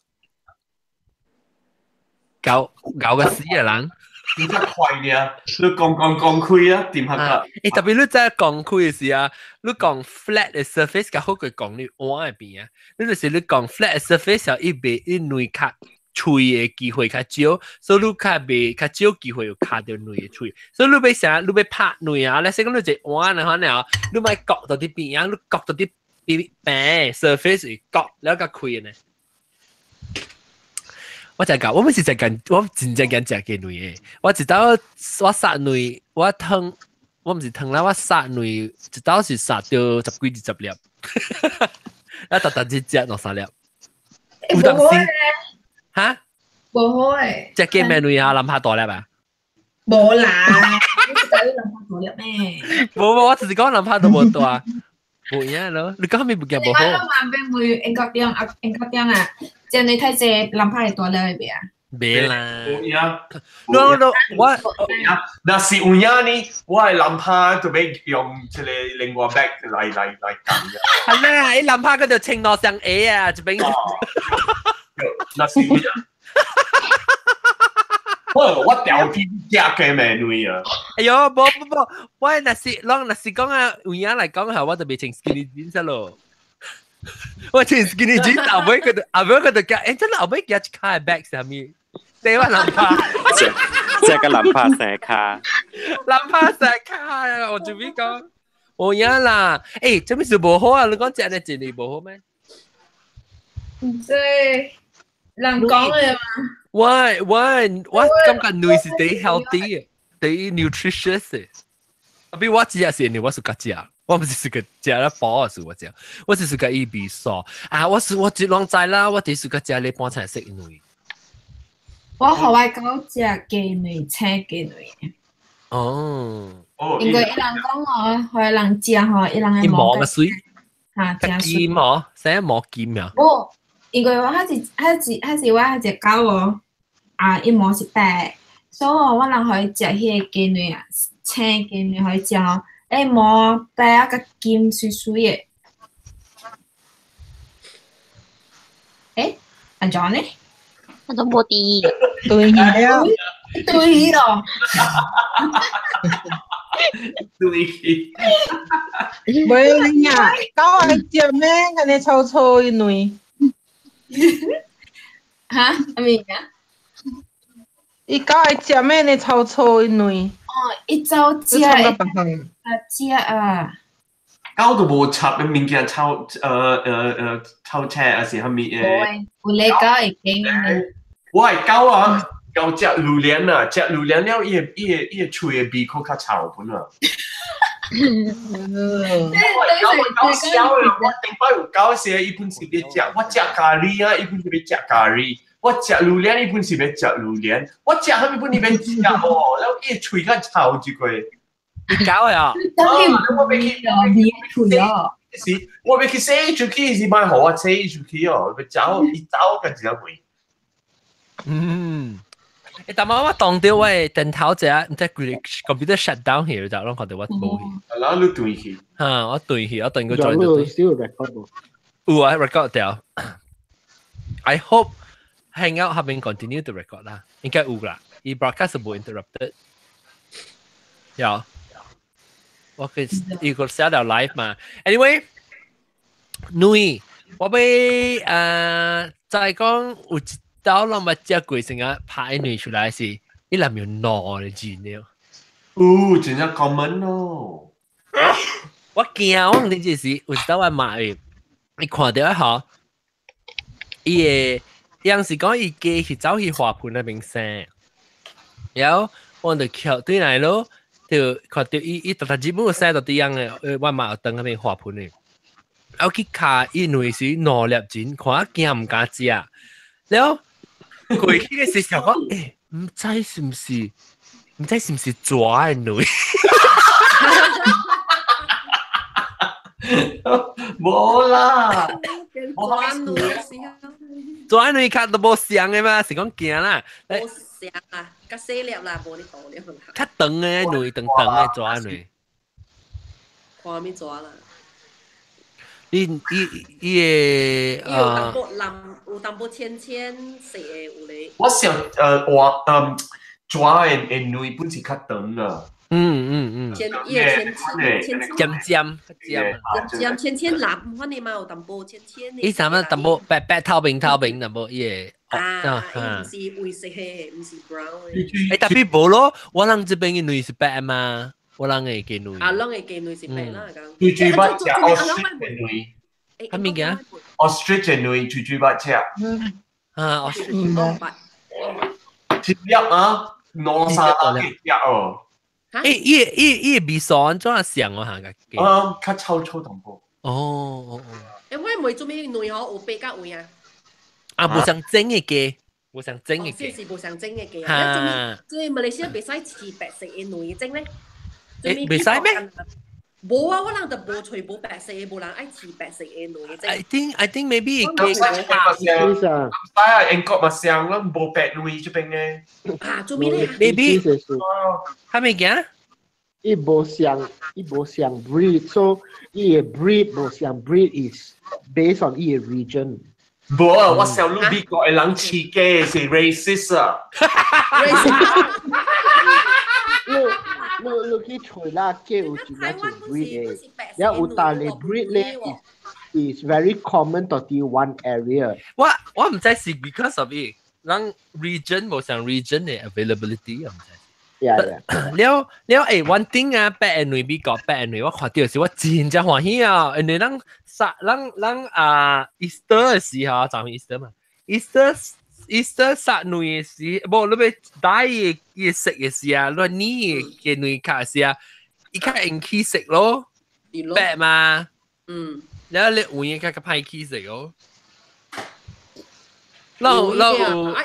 搞個死嘅人。你真快啲，你講開啊，點下㗎？特別你真係講開嘅時啊，你講 flat 嘅 surface 較好過講你彎嘅邊啊，你就是你講 flat 嘅 surface 有一邊一內較脆嘅機會較少，所以你較少機會有卡到內嘅脆，所以你要想你要拍內啊，你先講你一彎嘅話呢，你咪割到啲邊啊，你割到啲邊 surface 割แล้วก็開呢。我就講，我唔是就講，我真正講食雞女嘅。我一道我殺女，我唔是湯啦，我殺女一道是殺到10幾20粒，一特只隻落3粒。有當時嚇？冇好誒。隻雞咩女啊？諗下大粒啊？冇啦，你知道你諗下大粒咩？冇，我只是講諗下都冇大。冇嘢咯，你講咩唔見冇好？我話俾每英國點啊，即係你睇隻諗下係大粒嘅啊？別啦，no，那是有影呢，我係諗下就俾用一個另外 back 嚟撳嘅。係咩？你諗下嗰條青羅上 A 啊，就俾。那是有影。我掉天只嘅咩女啊？哎呦，不，我那是講啊，有影嚟講下，我就未穿 skinny jeans 咯。我穿 skinny jeans，後尾佢就講，真係後尾夾一卡 bag 上面，地話諗下，即個諗下成卡，我做咩講？冇影啦，誒，做咩事冇好啊？你講隻你自己冇好咩？即係人講嘅嘛。我感覺女是最 healthy 最 nutritious 嘅。特別我只係我是個只，我唔是個只啦，包是我只，我是個一比數啊！我最long在啦，我第是個只你幫襯食女。我學外狗只雞女青雞女。哦，因為一人講我學人只嗬，一人係冇嘅水，嚇正水。劍嗬，成日冇劍啊！哦，因為我係我係隻狗喎，啊，一模是白，所以我人可以食迄個雞女啊，青雞女可以食哦，誒模白啊個金水水嘅。誒，安怎呢？我都冇啲，對了，對咯。喂你啊，狗係隻咩？咁你臭臭一女，嚇？咩啊？伊狗係隻咩？你臭臭一女。哦，一早食啊。狗都冇插嘅物件臭臭車啊是係咪誒？有你狗會驚。我係狗啊！有隻榴蓮啊，隻榴蓮了，伊個喙個鼻孔較臭本啊。狗笑啦！我頂擺有狗時，伊本是要食，我食咖喱啊，伊本是要食咖喱。我食榴蓮，伊本是要食榴蓮。我食係咪本是要食哦？然後伊個喙較臭一個。你搞呀？我未去是，我未去洗出去是買好啊，洗出去哦，要走，伊走個只會。但係我當掉喂電頭隻，唔知佢 computer shut down 去就攏覺得我冇去。然後你對去。嚇！我對去，我對佢再對。有 record 有啊 record 掉。I hope Hangout 後面 continue to record 啦，應該有啦。伊 broadcast 冇 interrupted。有。我佢伊個 set 到 live 嘛。Anyway，女，我俾再講有。到那麼只鬼成日拍女出來是，你諗要攞嚟煮呢？哦，真係 common 咯。我驚我呢件事，有時我買嘅，你看到一下，伊個有時講伊機去走去花盆那邊生，然後我就橋對來咯，就看到伊特基本生到啲樣嘅，我買等那邊花盆嘅，我去卡伊女是攞粒錢，看驚唔敢食，然後。佢呢個時候講，誒，唔知是唔是抓嘅女？冇啦，抓女卡都冇相嘅嘛，是講驚啦。冇相啊，較細粒啦，冇你大粒啦。較長嘅女，長嘅抓女。看咩抓啦？伊有淡薄淺色嘅有咧。我想抓嘅女本是較長啊。淺藍，唔可能嘛有淡薄淺。伊啥物淡薄白透明淡薄伊個。唔是灰色嘅，唔是 brown 嘅。特別無咯，我人這邊嘅女是白嘛。我人嘅嘅女，人嘅嘅女是白啦，咁。最捌食 ostrich 嘅女，係咩嘅 ？ostrich 嘅女最捌食。ostrich 切粒啊，攞沙嘅粒哦。伊味素安怎像我行嘅？較臭淡薄。哦。我唔會做咩女嗬，有白甲位啊。無像蒸嘅雞，無像蒸嘅雞。是無像蒸嘅雞啊！做馬來西亞袂使飼白色嘅女蒸咧。袂使咩？冇啊！我人就冇全部白色嘅，冇人愛飼白色嘅女嘅。I think maybe 唔使啊，英國咪上咯，冇白女這邊嘅。啊，做咩咧 ？Maybe 係咪嘅？伊無像 breed，so 伊個 breed 無像 breed is based on 伊個 region。無啊，我小路美國嘅人似嘅是 racist 啊。你去除啦，嘅有幾多種 breed 嘅，有有大嘅 breed 咧 is very common to the one area。我唔知是 because of it，讓 region 冇上 region 嘅 availability，我唔知。了one thing 啊，北人女美國北人女，我看到時我真正歡喜啊！人哋Easter 嘅時候，就 Easter 嘛 ，Easter 殺女嘅時，冇你咪帶嘢食嘅時啊，攞呢嘅女卡嘅時啊，依家人去食咯，北嘛，แล้ว你換嘢嘅派去食咯，我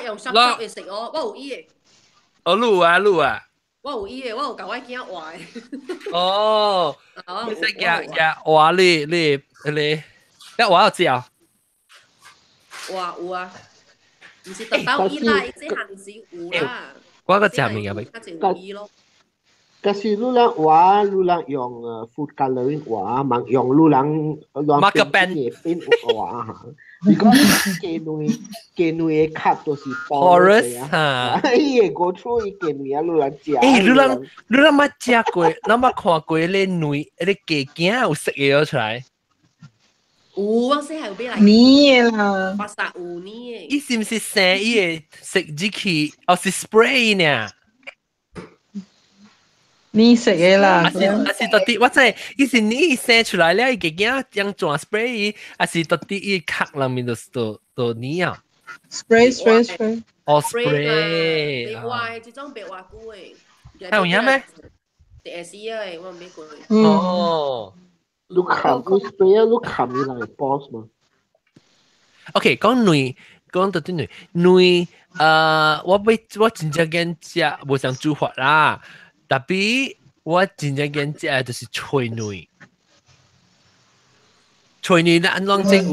有食哦，我有伊嘅，錄啊。我有伊嘅，我有教我囝畫嘅。哦，你識畫你畫有知啊？畫有啊，唔是特登伊啦，即係是有啦。我個字面嘅咪？有伊咯。Kasi lulang wa lulang yung food coloring wa mang yung lulang marker pen pin wa ha because kenui cut to si Taurus ha ai go through kenui lulang chia lulang ma chia過諗嘛看過咧女咧雞頸有食嘢出來有啊，先係俾嚟你啦，80有呢？伊是唔是生伊嘅食機器，或是 spray 呢？你食嘅啦，是到底我真係以前你生出來了，伊個囝用做 spray，還是到底伊殼裏面都你啊 ？spray，哦 spray，白話係這種白話菇誒，係有影咩？第二時啊，我唔俾佢。哦，你spray 你冚伊嚟 boss 嘛 ？OK， 講到啲女，我真正間食冇想煮法啦。特別我真正見食就是脆女咧，安怎整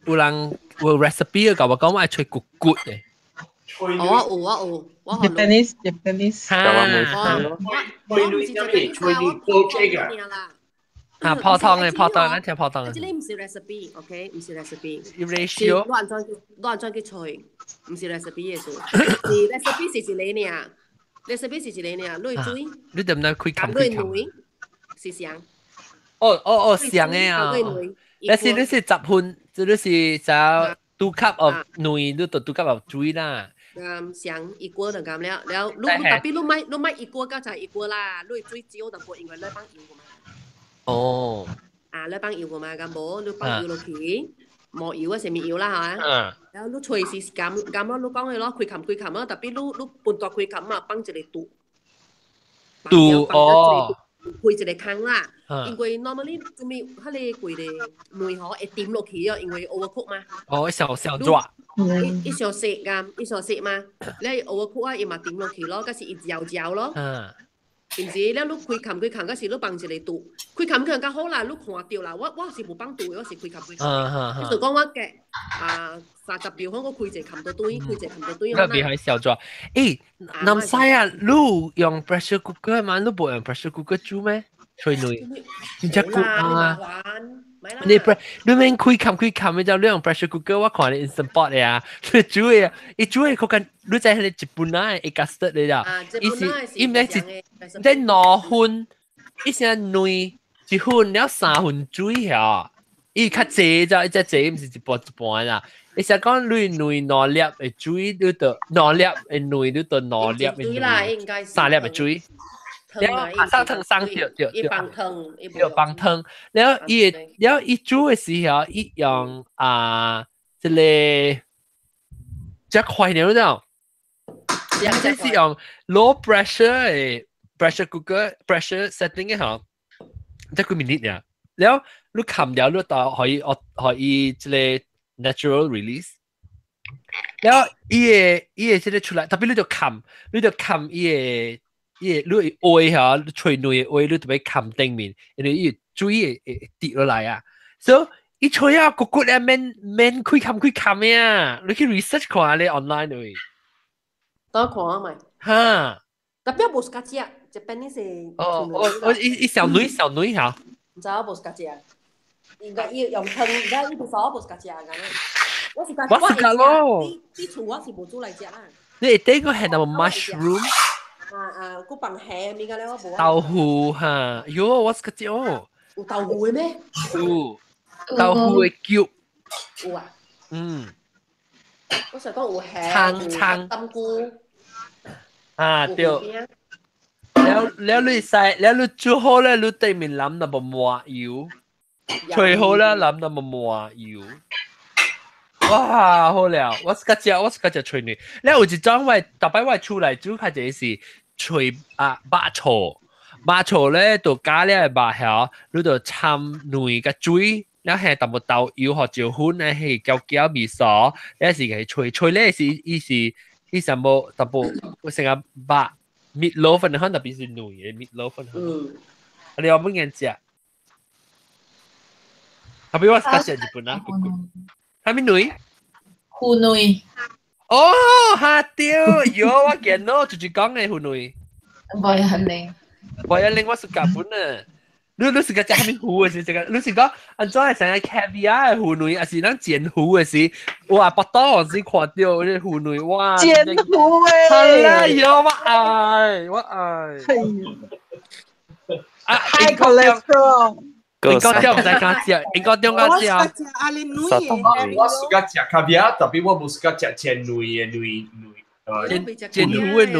有人有 recipe 嘅，我講我係脆骨骨嘅。有，我 Japanese，脆女即係脆女多隻嘅。啊，泡湯嘅，咱聽泡湯嘅。即係唔是 recipe，OK， 唔是 recipe。ratio。亂轉嘅脆，唔是 recipe 嘅數，是 recipe 是你呢？你食邊時你呢？攞去追，你點樣開冚？是上。上嘅啊！你是10分，你是就2 cup of 女，你就2 cup of 水啦。上一鍋就咁了，แล้ว特別你買一鍋就係一鍋啦，你水少就冇，因為你放油㗎嘛。哦。你放油㗎嘛，咁冇你放油落去。冇油啊，上面油啦嚇，然後你隨時咁咯，你講佢咯，開冚咯，特別你半度開冚啊，幫一個肚哦，開一個坑啦，因為 normally 做咩佢哋貴嘅梅河會點落去啊，因為 overcook 嘛。哦，小抓。一小食嘛，你 overcook 啊，伊嘛點落去咯，嗰時一嚼咯。平時咧，你開冚嗰時，你放一個肚，開冚較好啦，你看到啦，我是冇放肚嘅，我是開冚。你就講我嘅30秒，我開一個冚到堆。特別係小抓，南西啊，你用 pressure cooker 嘛？你冇用 pressure cooker 煮咩？脆女，真係good啊！你免開冚，你就你用 pressure cooker，我看你 instant pot 嘅啊，你煮嘅，你煮嘅嗰間，你在係日本啊，一家食嚟咋？伊咩是在2分，一成女1分了3分水啊！伊較濟咋，一隻濟唔是一半啦。你成講女2粒嘅水，你就2粒嘅女，你就2粒嘅女，3粒嘅水。แล้ว上湯上掉放湯，แล้ว伊煮嘅時候，伊用即係即快點嗰種，即係用 low pressure 嘅 pressure cooker pressure setting 嘅嚇，即係幾 minute 呀？แล้ว你冚掉，你就可以即係 natural release。แล้ว伊嘅即係出來，特別你就冚伊嘅。你愛嚇，吹女嘅愛，你特別冚頂面，因為伊水會跌落來啊。所以伊吹啊，個咧免開冚啊，你去 research 看下你 online 嚟。等看下咪。嚇。特別冇家姐，Japanese 係。伊小女嚇。唔知冇家姐，應該要用湯，而家呢部手冇家姐咁樣。我是咯，啲醋我是冇煮嚟食啦。你第一個係那麼 mushroom。個飯餡點解咧？我冇。豆腐嚇，喲，我是個隻哦。有豆腐嘅咩？有，豆腐嘅叫。有啊。我成日講有餡冬菇。對。แล้ว你ใส่แล้ว你煮好咧，你對面淋那麼抹油，最好咧淋那麼抹油。哇，好了，我是個只吹女。你有一種我特別我出來煮，佢就是吹白醋咧，就加了白條，你就摻女個水，然後係淡薄豆油或椒粉咧，係攪味素，你是佢吹咧是什麼淡薄，我成個白。meatloaf 可能特別是女嘅 meatloaf 你有冇人食？特別我係食日本啊，係咪女？婦女。哦，嚇掉！有我見到就是講嘅婦女。冇人領。冇人領我是日本啊！你是個食係咪魚嘅時？你是講安怎係成個 caviar 嘅婦女，還是咱煎魚嘅時？哇！不當我是看到啲婦女，哇！煎魚誒！係啦，有我愛。High cholesterol。應該點唔使講食，應該點講食。我是個食 caviar，特別我冇是個食煎魚嘅魚。煎魚嘅魚。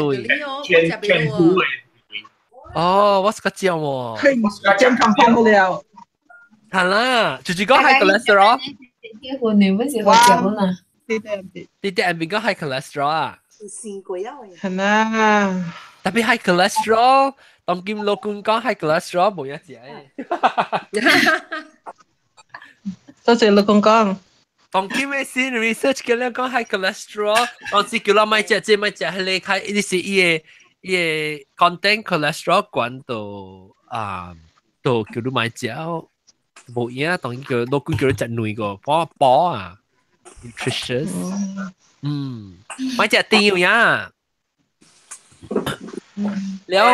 煎魚嘅。哦，我是個椒喎，健康胖不了。係啦，就是講 high cholesterol。啲婦女不是好食嘛？啲人邊個 high cholesterol 啊？試過啊！係啦，特別 high cholesterol，當今老公講 high cholesterol 冇一隻。多謝老公講。當今嘅先 research 嘅咧講 high cholesterol，當時叫我買隻，即買隻係你睇呢是嘢。也 content cholesterol 管到叫你買膠，冇嘢，當然叫老公叫你食女個波啊 ，nutritious，買隻掉呀，แล้ว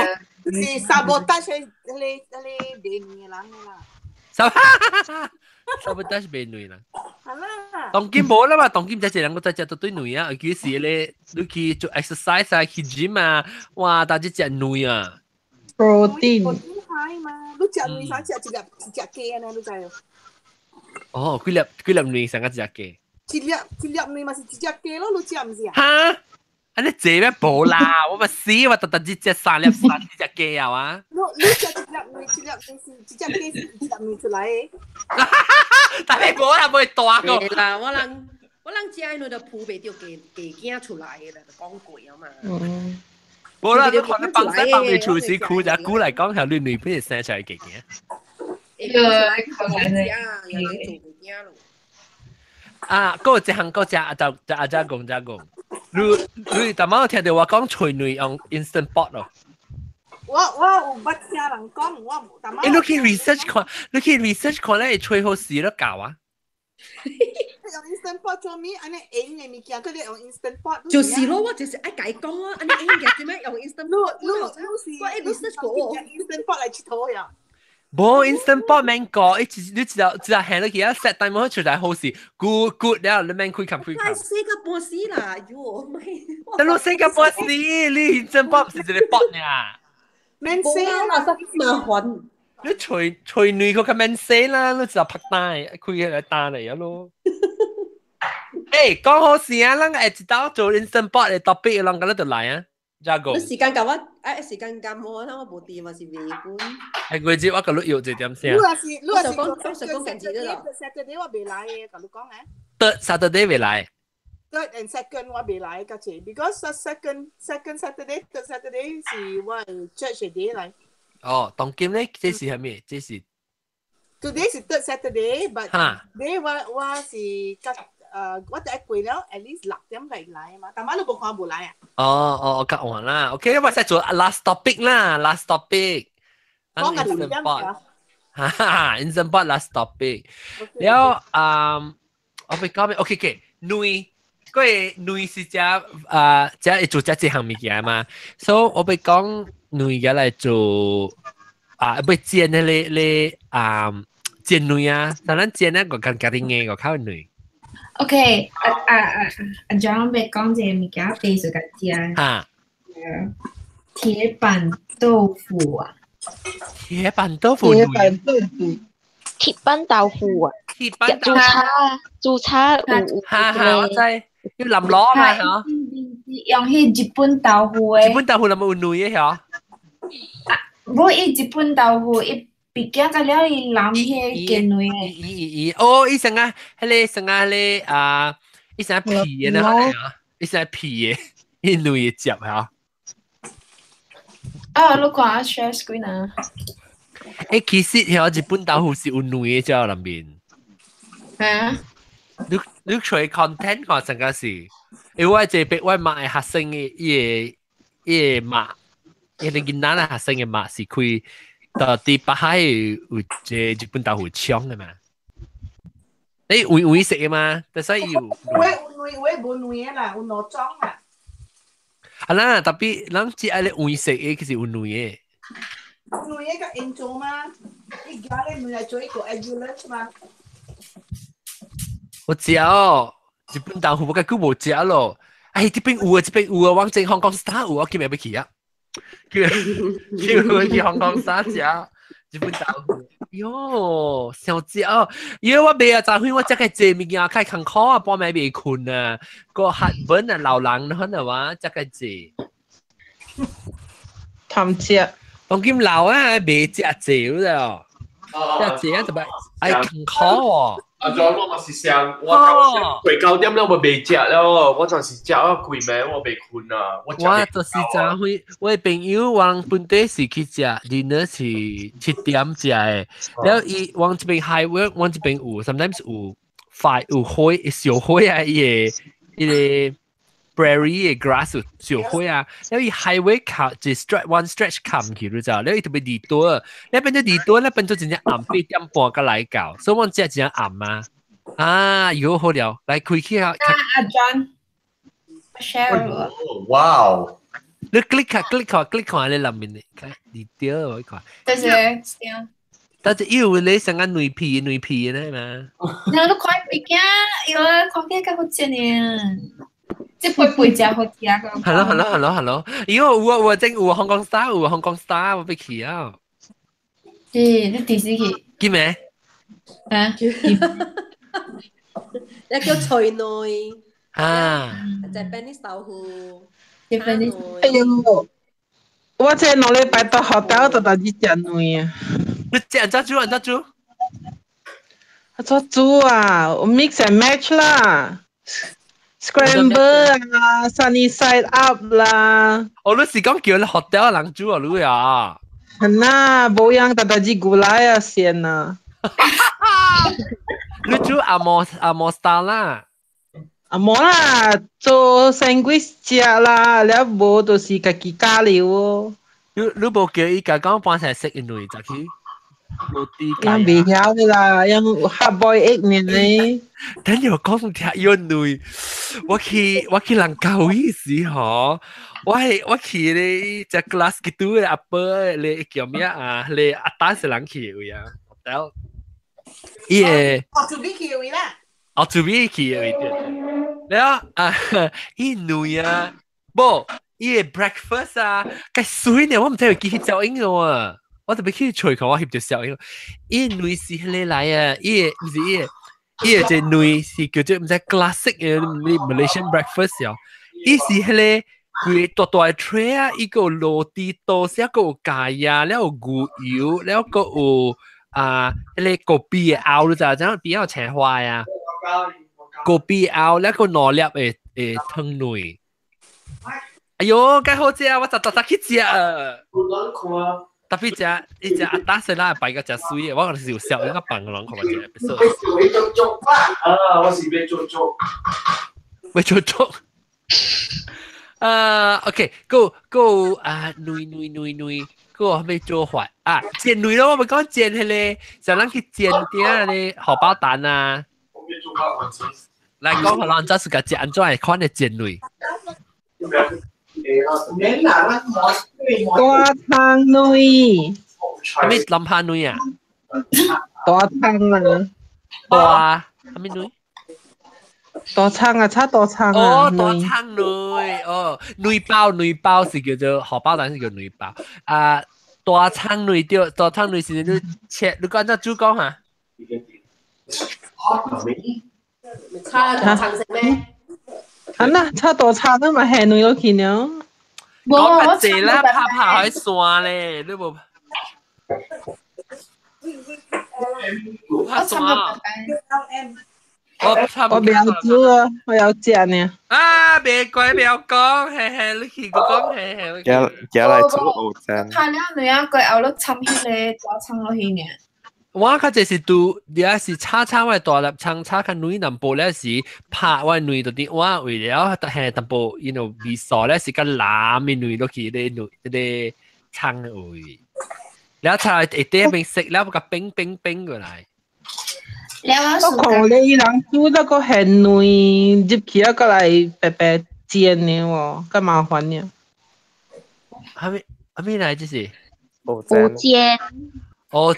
是sabotage你變嘅人啦。sabotage 變女啦。係啦。當今冇啦嘛，當今只兩個只都對女啊，幾時咧？你去做 exercise 啊，去 gym 啊，哇，大隻隻女啊。protein。係嘛？你隻女想隻雞啊？你知啊？哦，幾粒女成個隻雞。一粒女嘛是一隻雞咯，你知唔知啊？嚇！อันนี้เจ๊แบบโบลาว่ามาซีว่าตัดจิตเจ็ดสามเล็บสามที่จะเกย์วะ你只มือ出來但係冇啦，冇多個。啦，我諗只係你就鋪俾條雞驚出來嘅啦，講鬼啊嘛。冇啦，你看你幫手幫你廚師估就估嚟講係你女朋友生出嚟嘅雞。啊，嗰隻行嗰隻阿仔講。你大媽聽到我講隨女用 instant pot 咯。我有捌聽人講，我冇大媽。你去 research 看咧，吹好事都搞啊。用 instant pot 做咩？安尼影嘅物件，佢哋用 instant pot。就是咯，我就是愛解講啊，安尼影嘅點解用 instant pot？我係 research 過，instant pot 嚟佚佗呀。冇 instant pot 免講，你知道行到其他 set 但冇出嚟好事 good แล้ว你免開冚。係新加坡事啦，喲咪。但係新加坡事，你 instant pot 唔係只係 pot 呀。免死啦，麻煩。你隨女佢免死啦，你就拍單，開嚟單嚟嘅咯。誒，講好事啊，咱下一道做 instant pot 嘅 topic，咱嗰度嚟啊。你時間夠啊？時間夠我睇我部電話是未半。係我知我個錄有這點先。你話講近字啦。Saturday 我未來嘅，咁你講嘅。Third Saturday 未來。Third and second 我未來嘅啫 ，because second Saturday third Saturday 是我 church day 嚟。哦，當今咧，這是係咩？這是 Today 是 third Saturday，but today 我是我第一季了 ，at least 6點嚟啊嘛，但係你冇看冇嚟啊？我夾完啦 ，OK，我再做 last topic 啦 ，last topic。講緊2點㗎。instant pot last topic。แล้ว我ไป講咩 ？OK，女，嗰個女是只係做只項物件嘛，所以我ไป講女嘅嚟做ไป煎咧煎女啊，但係煎咧個更加啲嘢個靠女。OK，John 被讲这物件第一个食啊，铁板豆腐啊，铁板豆腐，铁板豆腐，铁板豆腐啊，铁板豆煮叉有，哈哈，我知，要淋螺嘛，嗬，用迄日本豆腐诶，日本豆腐有冇有嫩嘅嗬？冇伊日本豆腐伊。比較個了伊淋迄雞卵誒，哦，伊成啊，迄個成啊，迄個啊，伊成皮嘅呢，伊成皮嘅，伊卵嘅汁嚇。啊，你看 share screen 啊？誒，其實迄日本豆腐是有卵嘅啫，裏面。啊？你除 content 看成個是，因為我這邊我買學生嘅伊個碼，伊個囡仔啦學生嘅碼是開。到底北海有這日本豆腐槍嘅嘛？你會食嘅嘛？但係要會冇嫩啦，有攞裝啦。啊啦，特別人只係你會食嘅，其實有嫩嘅。嫩嘅個應做嘛？你家咧嫩係做一個 ambulance 嘛？我知哦，日本豆腐我根本冇食咯。哎，這邊有啊，這邊有啊，往正香港 star 有啊，叫咩要去啊？叫佢去香港沙食日本豆腐，喲，想食哦！因為我未啊，昨天我只個坐物件開空考啊，半暝未困啊，個黑本啊，老人可能話只個坐，貪食，當今老啊未食坐了，食坐啊就咪愛空考哦。阿 John 我嘛是想，我9點了我未食了，我陣時食啊攰咩，我未困啊。我就是昨天我朋友往本地是去食，dinner 是7點食嘅，然後伊往這邊 highway 往這邊有 ，sometimes 有快有花小花啊，伊個 prairie 嘅 grass 有小花啊，然後伊 highway 靠就 one stretch 冚去咗，然後伊特別地多，你變咗地多，你變咗真正暗8點半個來搞，所以我只真暗啊，啊，有好了，來開起啊。阿 John。share 哇！你 click 看你裏面嘅地條我看。但是點？但係要你成間女皮咧嘛？你都看物件，要看起較好食呢。即背食好食個。Hello，因為我正有香港 star，我俾去啊。你第時去？叫咩？啊？一叫脆女。啊。Japanese 豆腐。Japanese。哎呦，我這兩禮拜到 hotel 就到啲食卵啊。你食怎煮？我煮啊，我 mix and match 啦。Scramble 啊 ，sunny side up 啦。我都是講叫你 hotel 人煮啊，你啊。係啦，冇樣大隻古來啊，先啊。你煮阿摩 style 啦。阿摩啦，做 sandwich 食啦，了無就是家己加料哦。你冇叫伊家講搬成食一類就去。ยัง未曉嘅啦，ยัง hard boil egg 呢你。等我講聽有女，我去蘭kau意思嗬，我去你隻 glass gitu 嘅阿伯，你叫咩啊？你阿達是人去嘅呀？hotel，伊個我做邊去嘅啦？我做邊去嘅對，然後啊，伊女啊，不，伊個 breakfast 啊，計水呢，我唔知佢記起照應嘅喎。我特別去吹看我翕著小影，伊女是迄個來啊，伊唔是伊個隻女是叫做唔知 classic 嘅 Malaysian breakfast 哦，伊是迄個佢大大 tray 啊，伊個落地多士，個有芥啊，แล้ว有牛油，แล้ว個有迄個高比嘅熬，你知唔知？比較青花啊，高比熬，แล้ว個攞粒嘅湯類。哎喲，介好食啊！我實去食啊！特別一隻阿達食啦，擺個隻水，我係小一個笨嘅人，佢話隻。你做粥啊！我是要做粥。要做粥。OK，go 啊，女，個係咪做法啊？煎女咯，我咪講煎係咧，就諗去煎啲咧荷包蛋啊。嚟講可能就是個煎安怎係看嘅煎女。大湯女，咩諗下女啊？大湯啊，大係咩女？大葱啊，炒大葱哦，啊，大葱类哦，内包是叫做荷包蛋是叫内包啊，大葱类对，大葱类是你切，你講只煮講下。炒大葱食咩？啊那炒大葱都嘛下女落去呢。講個字啦，拍喺線咧，你冇拍線啊？我不要煮啊，我要食呢。啊，別怪，不要講，嘿，你去個講，嘿。加來煮蚵仔。看了你要改後落參迄個大葱落去呢。我較就是ดู你係是炒位大粒葱炒較女淡薄咧是拍位女到啲我為了但係淡薄，you know 味素咧是個藍嘅女落去啲葱位，แล้ว炒一啲冰食แล้ว個冰過嚟。我看你人煮那個係女入去啊，過來白白煎呢喎，咁麻煩呢。係咪嚟即是？蚵煎。蚵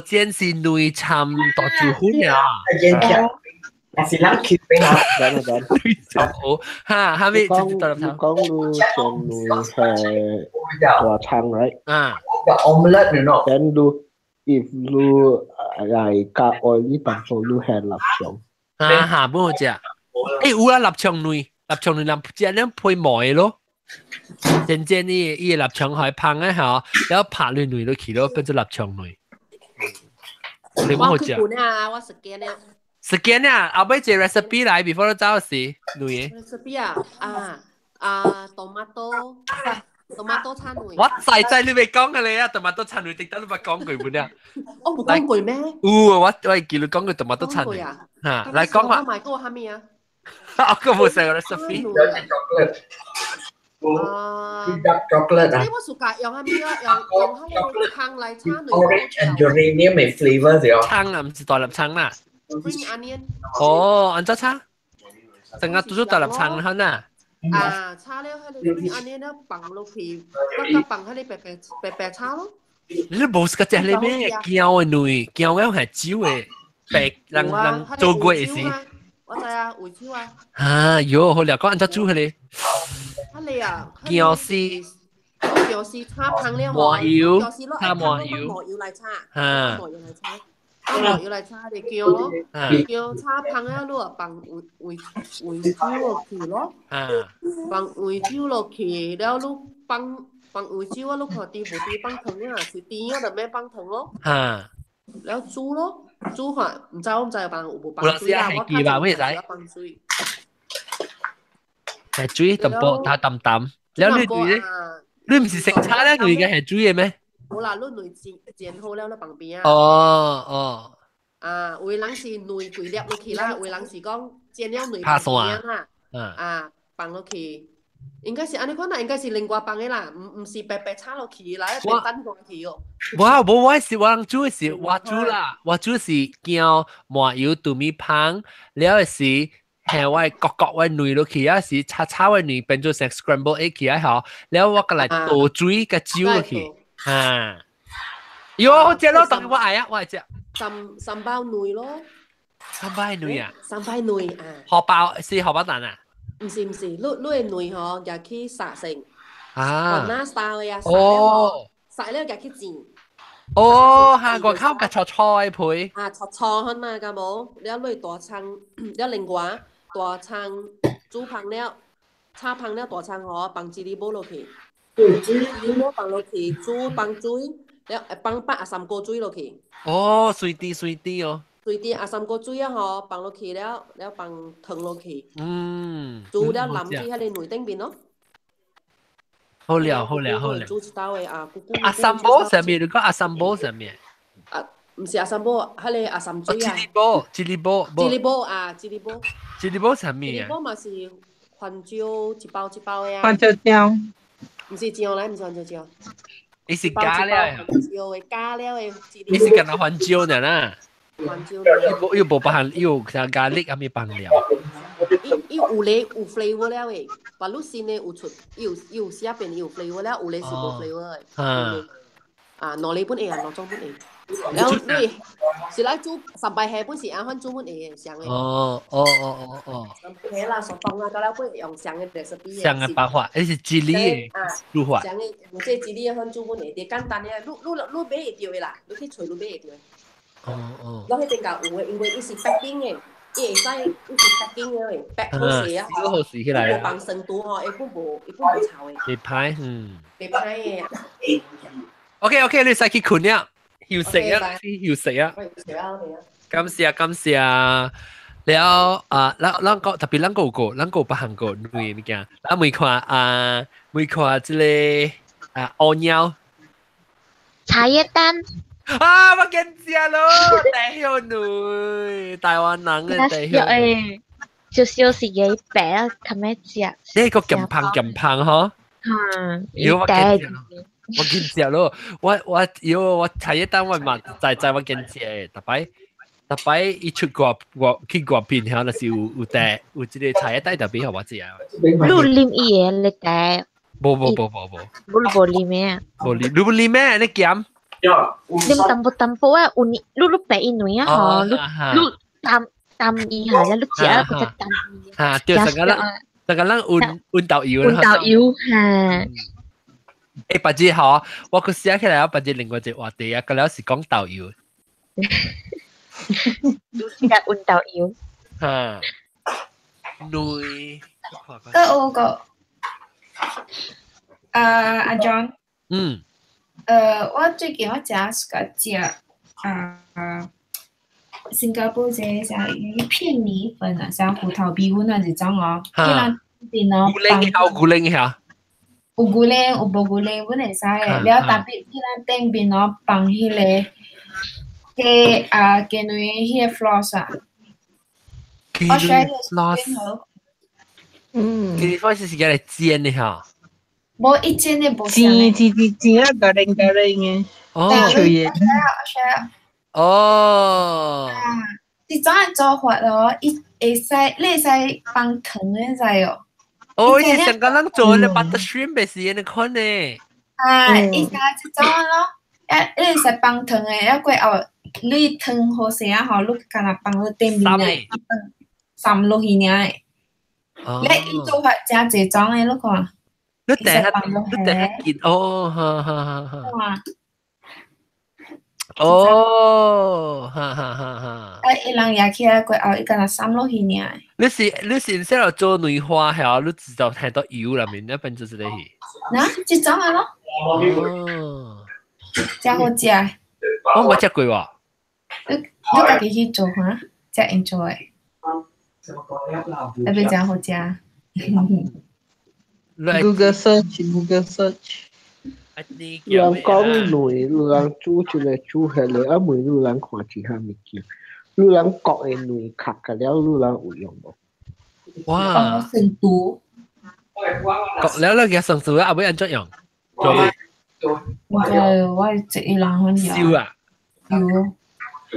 煎是女參大豬血啊！是冷血俾我，等。蚵嚇，係咪？講路上女係大葱，right？The omelette you know. Then lu if lu like 加 oil 當做 lu 係臘腸。嚇，唔好食。誒，有啦，臘腸女南只兩配糜咯。真正呢臘腸係烹咧嚇，然後拍女落去咯，變咗臘腸女。你唔好食。我scan 咧。scan 啊，後尾借 recipe 嚟 before 走時女。recipe tomato 餐女。我仔你未講嘅你啊，tomato 餐女，值得你咪講句本啊。我冇講句咩？我叫你講句 tomato 餐女。嚇，嚟講下。我買嗰個係咩啊？我個冇食過 recipe。chocolate 啊。你我suka用係咩啊？用嗰個炕嚟炒女。Orange and geranium 嘅 flavor 啫。葱啊，唔是大粒葱啦。Green onion。哦，安怎炒？成日做大粒葱好呐。炒了迄個 green onion 咧，放落去，我放迄個白炒咯。你冇食只你咩？姜嘅女，姜嘅係椒嘅，白人做過嘅事。我知啊，回椒啊。喲，好了，講安怎煮佢哋？你啊，姜絲炒香了麻油，炒麻油嚟炒，麻油嚟炒啲姜咯，姜炒香了咯，放回椒落去咯，放回椒落去，แล้วลูก放回椒啊，ลูกขอตี冇ตี放糖啊，是ตี啊，就咩放糖咯，แล้ว煮咯，煮法唔知放有冇放水啦，我睇就放水。係煮淡薄打淡淡，แล้ว你煮咧，你唔是食叉咧，佢嘅係煮嘢咩？冇啦，你內煎好了，你旁邊啊。哦。有人是內攰粒落去啦，有人是講煎了內拍邊啦。放落去，應該是安尼款啦，應該是另外放嘅啦，唔是白白炒落去啦，一等落去哦。我是我人煮嘅是我煮啦，我煮是姜麻油豆米香，แล้ว是。係我各位女落去啊，是炒位女變做成 scramble egg 起來好，แล้ว我個嚟倒水個椒落去，喲，好食咯，當我愛啊，我係食。三包女咯。三包女啊？三包女啊。荷包是荷包蛋啊？唔是，你嘅女嗬，入去殺成。雲南 style 嘅啊。殺了入去煎。韓國烤嘅菜配。菜看嘛，㗎冇，แล้ว你大葱，แล้ว另外。大葱煮香了，炒香了大葱嗬，放吉利寶落去，吉利寶放落去煮放水，แล้ว放把3個水落去。水啲哦。水啲3個水啊嗬，放落去แล้ว放糖落去。煮了淋去喺你內頂邊咯。好了。煮一道嘅阿三寶上面，你講阿三寶上面。唔是阿三寶，係你阿三水啊。吉利寶係咩啊？吉利寶嘛是番椒一包嘅啊。番椒醬。唔是醬嚟，唔是番椒醬。你是加料啊？加料嘅。你是跟阿番椒呢啦？番椒。又冇辦，又像咖喱咁樣辦料。有咧有 flavour 了嘅，把路線咧有出，有下邊有 flavour 了，有咧是冇 flavour 嘅。攞嚟本嘢啊，攞裝本嘢。然後對，是來煮十八下本時啱翻煮滿嘢上嘅。哦。係啦，所當啊，嗰兩本用上嘅 recipe。上嘅辦法，呢是智利嘅煮法。上嘅用即係智利翻煮滿嘢，啲簡單嘅，你買會掉嘅啦，你去隨你買會掉。你去正價有嘅，因為呢是北京嘅。伊會使，伊是北京嘅，北好勢啊！好勢起來啊！無放成都吼，一般無臭嘅。袂歹，袂歹嘅。OK， 你使去困了，休息啊，休息啊。感謝。了咱個特別咱個北韓個類物件，咱每看即個烏鳥。茶葉蛋。啊！我見食咯，地香女，台灣人嘅地香女，少是幾白啊，咁樣食。呢個咁胖嗬？我見食咯，我茶葉蛋我嘛在我見食嘅，特別一出去外邊響，那是有地有即個茶葉蛋特別好我食啊。你啉伊嘅你地？冇。冇啉咩？你啉咩？你鹹？啉淡薄啊，有你白一女啊，吼，你淡伊下，你食啊，佢就淡伊。嚇，對，成個人運豆油啦。運豆油嚇。誒，白字嗬，我個寫起來有白字另外一個話題啊，個了是講豆油。你係運豆油。嚇。女。有個，阿 John。我最近我食新加坡食魚片米粉啊，像芋頭米粉啊這種哦。古靈下。有古靈有無古靈，本嚟使嘅。了特別迄個頂邊哦，放迄個雞卵迄個 floss 啊。我學嘅是煎好。雞卵是嚟煎嘅嚇。無一煎嘅無煎啊，個零嘅。哦，我學。哦。呢種嘅做法咯，你會使放糖嘅使哦。哦，你香港人做嘅 butter shrimp 咪是你看呢？伊使這種咯，你會使放糖嘅，一個後你糖好勢啊，吼，你干那放到頂面嘅，滲落去爾嘅。你伊做法真濟種嘅，你看。你第一見哦，哈。伊人也起來過後，伊干那滲落去爾。你是先來做女花係你知道太多油啦面，那邊就是你。嗱，這種嘅咯。哦。真好食。我冇食過喎。你家己去做嚇，真 enjoy。特別真好食。Google search。人講女，人煮出來煮下來，啊每女人看其他物件，女人國嘅女卡嘅了，女人有用無？哇！成都。國了嘅成都啊，會安怎用？做咩？我食伊人很有。燒啊！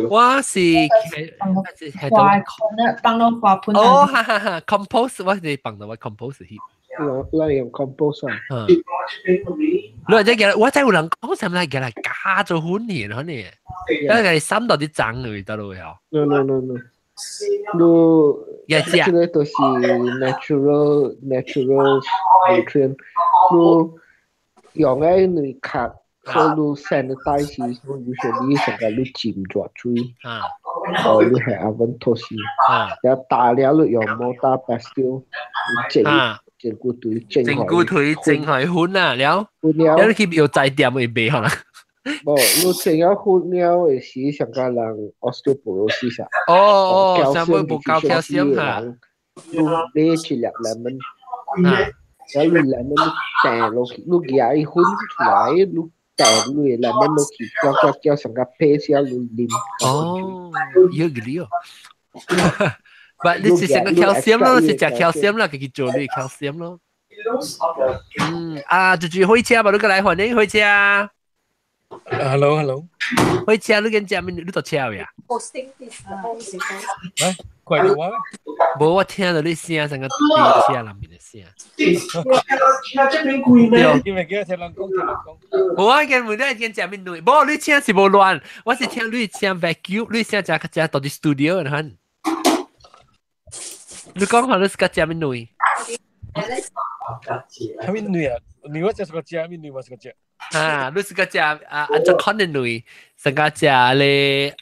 我是放到花盆。哦，哈 ，compost 我係放到我 compost 去。你用 compost 啊？你真係我真係有人講什麼嚟嘅嚟加咗款年可能，因為三到啲爭嚟得咯喎。No，這個都是 natural nutrient。你用嘅你卡，所以你 sanitize，所以usually 成個你浸咗水，你係oven toast，然後打了你用 mortar pestle， 整骨腿整開款啊，了你去有在店會賣可能。你整咗款了嘅時，上個人 osteoporosis 啊。哦，上會冇夠 calcium 嚇。你一粒 lemon， 然後你 lemon 掟落去，你夾一款出來，你掟你 lemon 落去，叫上個 paste 你啉。哦，有個理由。But 你是成個 calcium 咯，是食 calcium 啦，佢做你 calcium 咯。就開車吧，你過來歡迎開車。Hello。開車你跟住你做車呀？喂，快啲話？冇我聽到你聲成個地車入面嘅聲。因為叫聽人講。冇啊，見每日見正面女，冇你聲是冇亂，我是聽你聲 vacuum，你聲就到啲 studio 嗰陣。你講下你是個正面女。係咪女啊？你話就是個正面女，我是個正。啊，你是個正按照可能女，成個正咧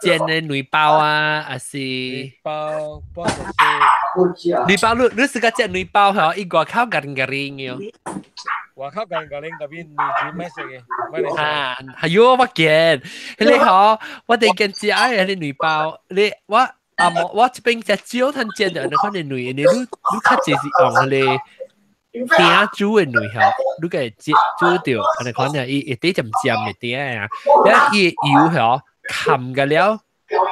煎嘅女包啊，還是女包，女包你是個只女包嗬，一個靠緊嘅嘅。話靠緊嘅嗰邊女子咩食嘅？啊，係喲，我見你嗬，我哋見只係啲女包，你我我這邊只招攤煎嘅，你可能女，你較直是用佢鼎煮嘅女嗬，你個煮掉，可能可能一啲就唔尖嘅鼎啊，然後伊油嗬。冚嘅了，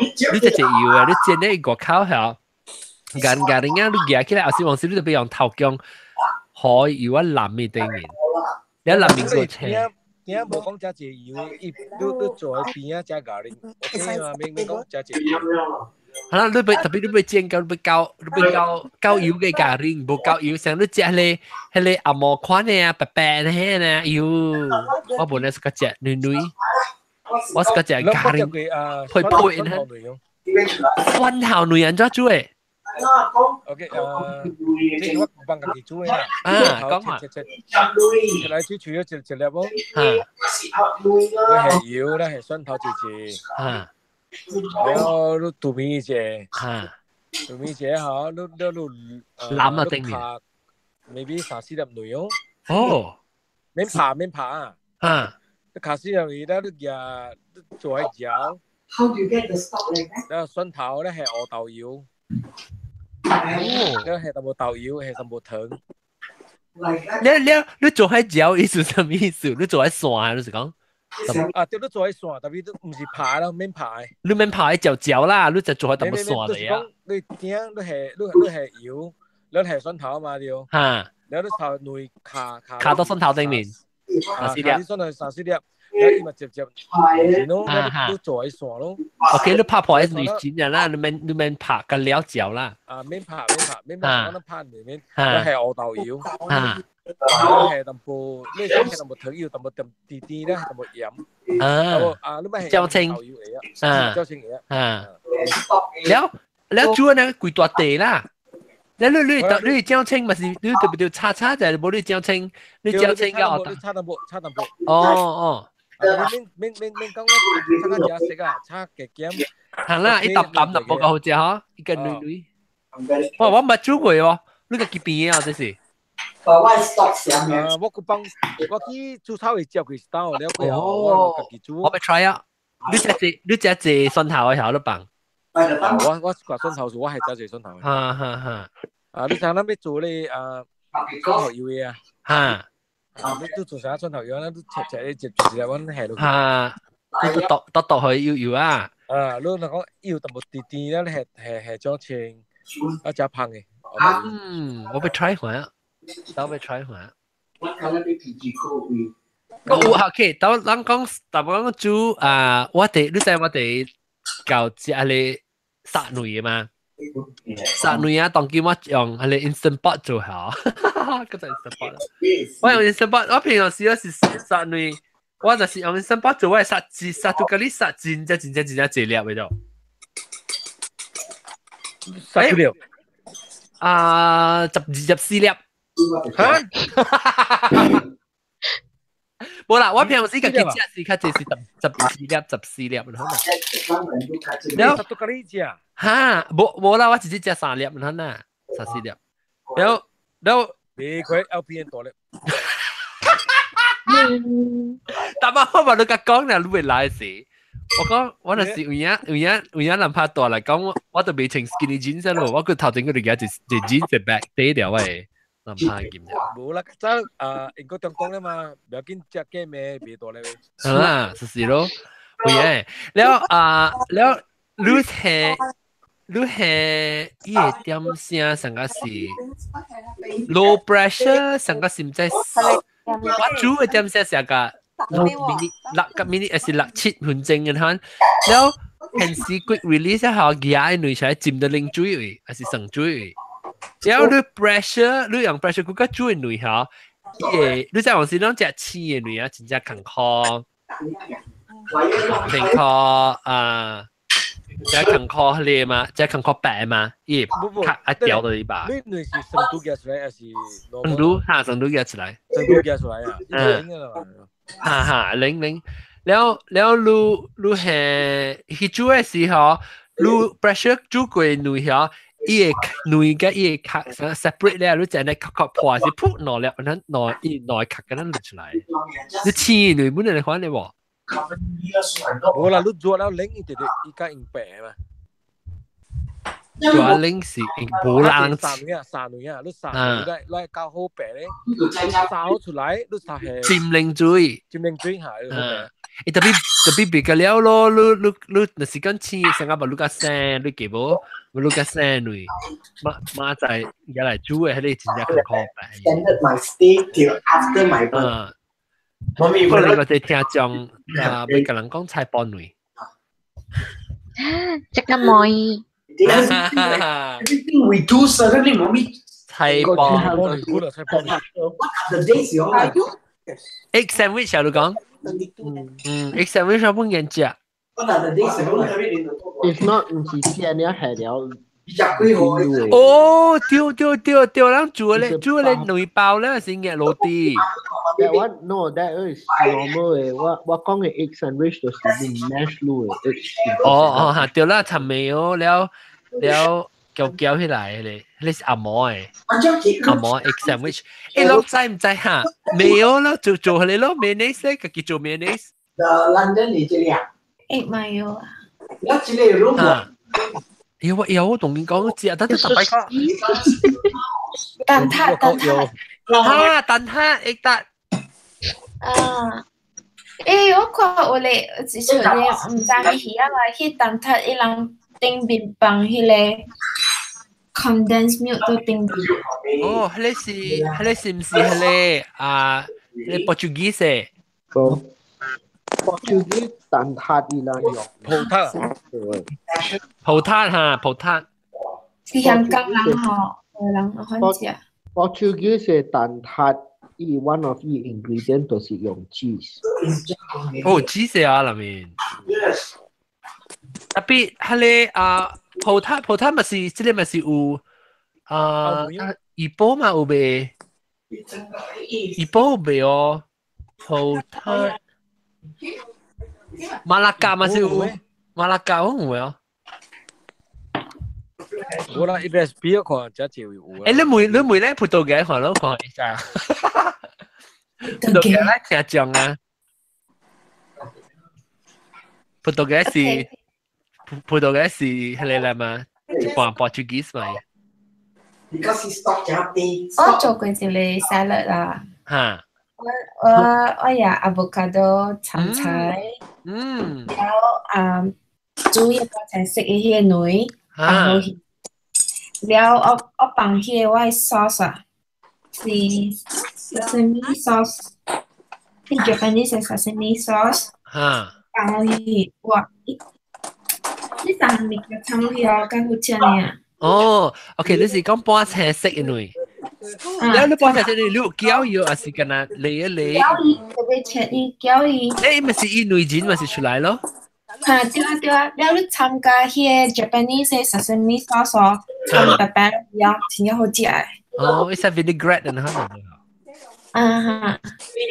你只油啊！你煎呢個烤下，間你夾起來，有時往時你就俾用頭姜，可以油啊淋嘅對面，你淋面個車。點冇講加隻油，你做喺邊啊？加咖喱，OK嘛？明講加隻油。係啦，特別你俾煎夠，你夠油嘅咖喱，冇夠油，成你只係你阿毛款嘅啊，白白嘅呢，油，我本來是個隻女。我是個只咖喱，配配呢？酸頭女人做煮誒。OK， 即係我幫佢哋煮嘅。啊，講下。嚟煮除咗一粒喎。你係油，你係酸頭字。然後你杜米姐。杜米姐好，你攬啊定面。未必30粒女哦。哦。免拍啊。卡斯入面咧，都做喺油。How do you get the stock like that？ 然後蒜頭咧係鵝豆油，咧係冇豆油，係冇糖。你做喺油意思什麼意思？你做喺蒜，你是講？啊，對，你做喺蒜，特別都唔是拍咯，免拍。你免拍喺椒啦，你就做喺咁蒜嚟啊？你點？你係油，你係蒜頭啊嘛條。嚇！你啲頭內卡到蒜頭對面。啲蒜頭30粒，你咪直，然後都做喺蒜咯。OK，你拍破喺女剪人啦，你免拍個料椒啦。啊，免拍，我都拍裏面，你係鵝豆油，你係淡薄，你係淡薄糖油，淡薄啲咧，淡薄鹽。你咪係椒青豆油嚟啊，椒青嚟啊。แล้ว煮呢幾大地啦？你椒青咪是你對唔對？叉就係冇你椒青，你椒青嘅我差淡薄。哦。免講我差價食啊，差嘅減。係啦，一揼就冇咁好食嗬，一個女。我冇煮過喎，你個幾邊啊？這是。我個幫我去煮炒嘅椒佢刀，你個我自己煮。我咪 try 啊！你只蒜頭嘅時候都幫。我個蒜頭我係只蒜頭。你睇諗咩做咧？蒜頭油嘅啊。你都做成蒜頭油啦，都切接住嚟揾係咯。你都剁佢要啊。你講要淡薄啲啦，你係將青一隻烹嘅。我被 try 下，我被 try 下。OK，到人講煮我哋你知我哋教只係你殺女嘅嘛？殺女啊，當今我用係你 Instant Pot 做好，嗰就 Instant Pot 啦。我用 Instant Pot，我平常時是殺女，我就是用 Instant Pot 做，我係殺到嗰啲殺真濟粒喺度。殺幾粒？14粒。冇啦，我平時嘅結只是較濟是14粒，然後呢？然後殺到嗰啲隻啊？嚇，冇啦，我只只3粒，然後呢，14粒。然後你佢 LPN 多粒。但係我話你講咧，你會來時，我講我那時有嘢諗拍多嚟講，我都未穿 skinny jeans 咯，我個頭前嗰度有隻 jeans 嘅 back 低條喂。冇啦，真應該咁講啦嘛，唔要緊隻嘅咩別多咧。是咯，會嘅。แล้ว你係依個點聲成個是 low pressure 成個是唔知我煮嘅點聲成個6 minute 係6-7分鐘嘅嚇，แล้ว Hensi quick release 下嘅女仔浸得冷水位，還是生水位？只要你 pressure， 你用 pressure 嗰個水女嚇，你在往時當隻黐嘅女啊，真正坎坷即係坎坷咧嘛，即係坎坷白嘛，伊卡一掉到一把。你是成都嘅出來還是？成都嘅出來。成都嘅出來啊！零。แล้วลูเห็นฮิจูเอสิฮะลู pressure จูกวยหนุ่ยฮะอีหนุ่ยก็อีคัก separate แล้วลูจะในคักพอสิพูดหน่อยแล้วนั้นหน่อยอีหน่อยคักกันนั้นหลุด出來ลูชี้หนุ่ยมุ่งในความเลยบ่โอ้ล่ะลูจัวแล้วเล้งอีเด็ดอีกาอิงแปะมาจัวเล้งสิอิงโบราณสามหนุ่ยลูสามหนุ่ยได้ร้อยเก้าโฮแปะเลยสาว出來ลูสาว係จิ้มเล้งจุ้ย係特別別嘅了咯，你那時間黐成日把錄個聲，你記冇？把錄個聲類，馬仔而家嚟煮嘅，喺你真正看白。Standard my stay till after my birth。可能我哋聽講每個人講菜包類。即刻妹。Everything we do suddenly, mommy。菜包。What are the days you are？egg sandwich 啊，你講？egg sandwich 有本人食。If not， 唔是食你係了。哦，對，咱煮咧兩包咧先嘅落地。That one no, that is normal 嘅。我講嘅 egg sandwich 就是用 mash 路嘅。哦，對啦，尋味哦，了。叫起來咧，你是阿嬷誒，阿嬷 egg sandwich， 你知唔知嚇？沒有咯，做佢哋咯 mayonnaise 咧，自己做 mayonnaise。London 你這裡啊 ？egg mayo 啊？我這裡有冇？有，同你講知啊，得十八個。蛋撻。蛋撻 egg 蛋。我看我哋之前唔知咩嘢啊嘛，去蛋撻一人。叮冰棒迄個 condensed milk 都叮冰。哦，迄個是唔是迄個迄個 Portuguese 嘅？Portuguese 蛋撻伊拉用葡撻。是香港人吼，人好食。Portuguese 嘅蛋撻，伊 one of 伊 ingredient 都是用 cheese。哦 ，cheese 啊，裏面。特別係葡撻咪是，即係咪是有怡保嘛有未？怡保有未哦？葡撻馬拉加嘛是有，馬拉加有冇啊？我啦，一邊比較看只就有。誒，你每咧葡萄牙看咯看一下，葡萄牙咧聽講啊，葡萄牙是。葡萄牙是迄個啦嘛，一般 Portuguese 嘛。我做過一個 salad 啦。嚇。我有 avocado 橙菜。然後煮一個菜色嘅迄個女，放落去。然後我放迄個我嘅 sauce 啊，是 sesame sauce， 係 Japanese 嘅 sesame sauce。嚇。放落去，哇！你上面嘅參與啊，咁好食呢？哦 ，OK， 你是講半青色嘅類，แล้ว你半青色你有餃油還是干那嚟一嚟？餃油特別切啲餃油。誒，咪是伊內錢咪是出來咯？嚇，對啊，แล้ว你參加迄個 Japanese sesame sauce，參白白呀，真係好食誒。哦，係 vinaigrette 然後哈。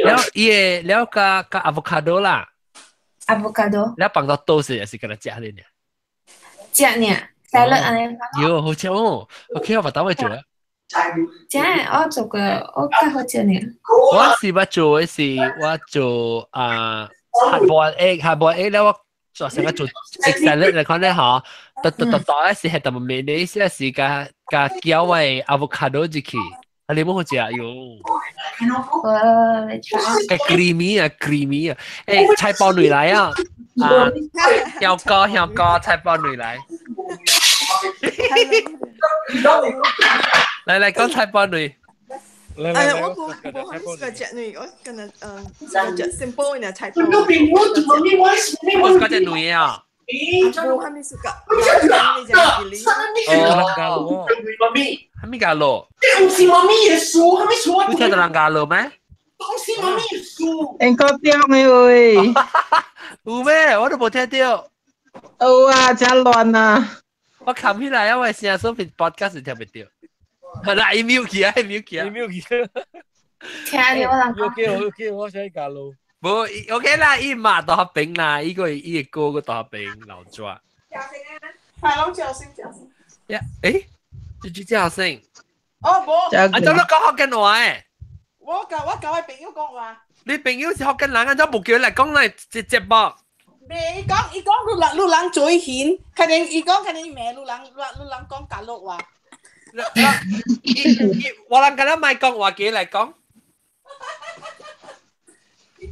แล้ว伊แล้ว個 avocado 啦。avocado。แล้ว放到豆豉也是跟它加啲呢。食呢 ，salad 安尼。喲，好食哦 ！OK， 我打會做啊。食，我做過，我較好食呢。我是要做嘅是，我做hard boiled egg 咧，我做成個做 egg salad 嚟講咧嚇，特是係特別美呢，是係加膠位 avocado 入去，你冇好食喲。cái creamy 啊，誒菜包女來啊，香膏菜包女來，來講菜包女。我個隻女，我跟住隻 simple 嘅菜包。我嗰隻女啊。冇係咪suka？哦，咖咯，係咪咖咯？唔是媽咪嘅樹，係咪樹啊？你聽到人咖咯咩？唔是媽咪嘅樹。應該掉嘅喂。有咩？我都冇聽到。有啊，真亂啊！我冚起來，因為成日收片 podcast 聽唔到。係啦，email 佢啊，email 佢啊，email 佢。聽到人講。OK， 我想咖咯。冇 OK 啦，伊嘛大學兵啦，伊個個大學兵老抓。快攞叫聲。誒，最叫聲。哦，冇。啊，就你講福建話誒。我教我朋友講話。你朋友是福建人，咁就冇叫你嚟講嚟直接噃。未講，伊講路人最顯，肯定伊講肯定咩路人講大陸話。我人今日咪講話幾嚟講。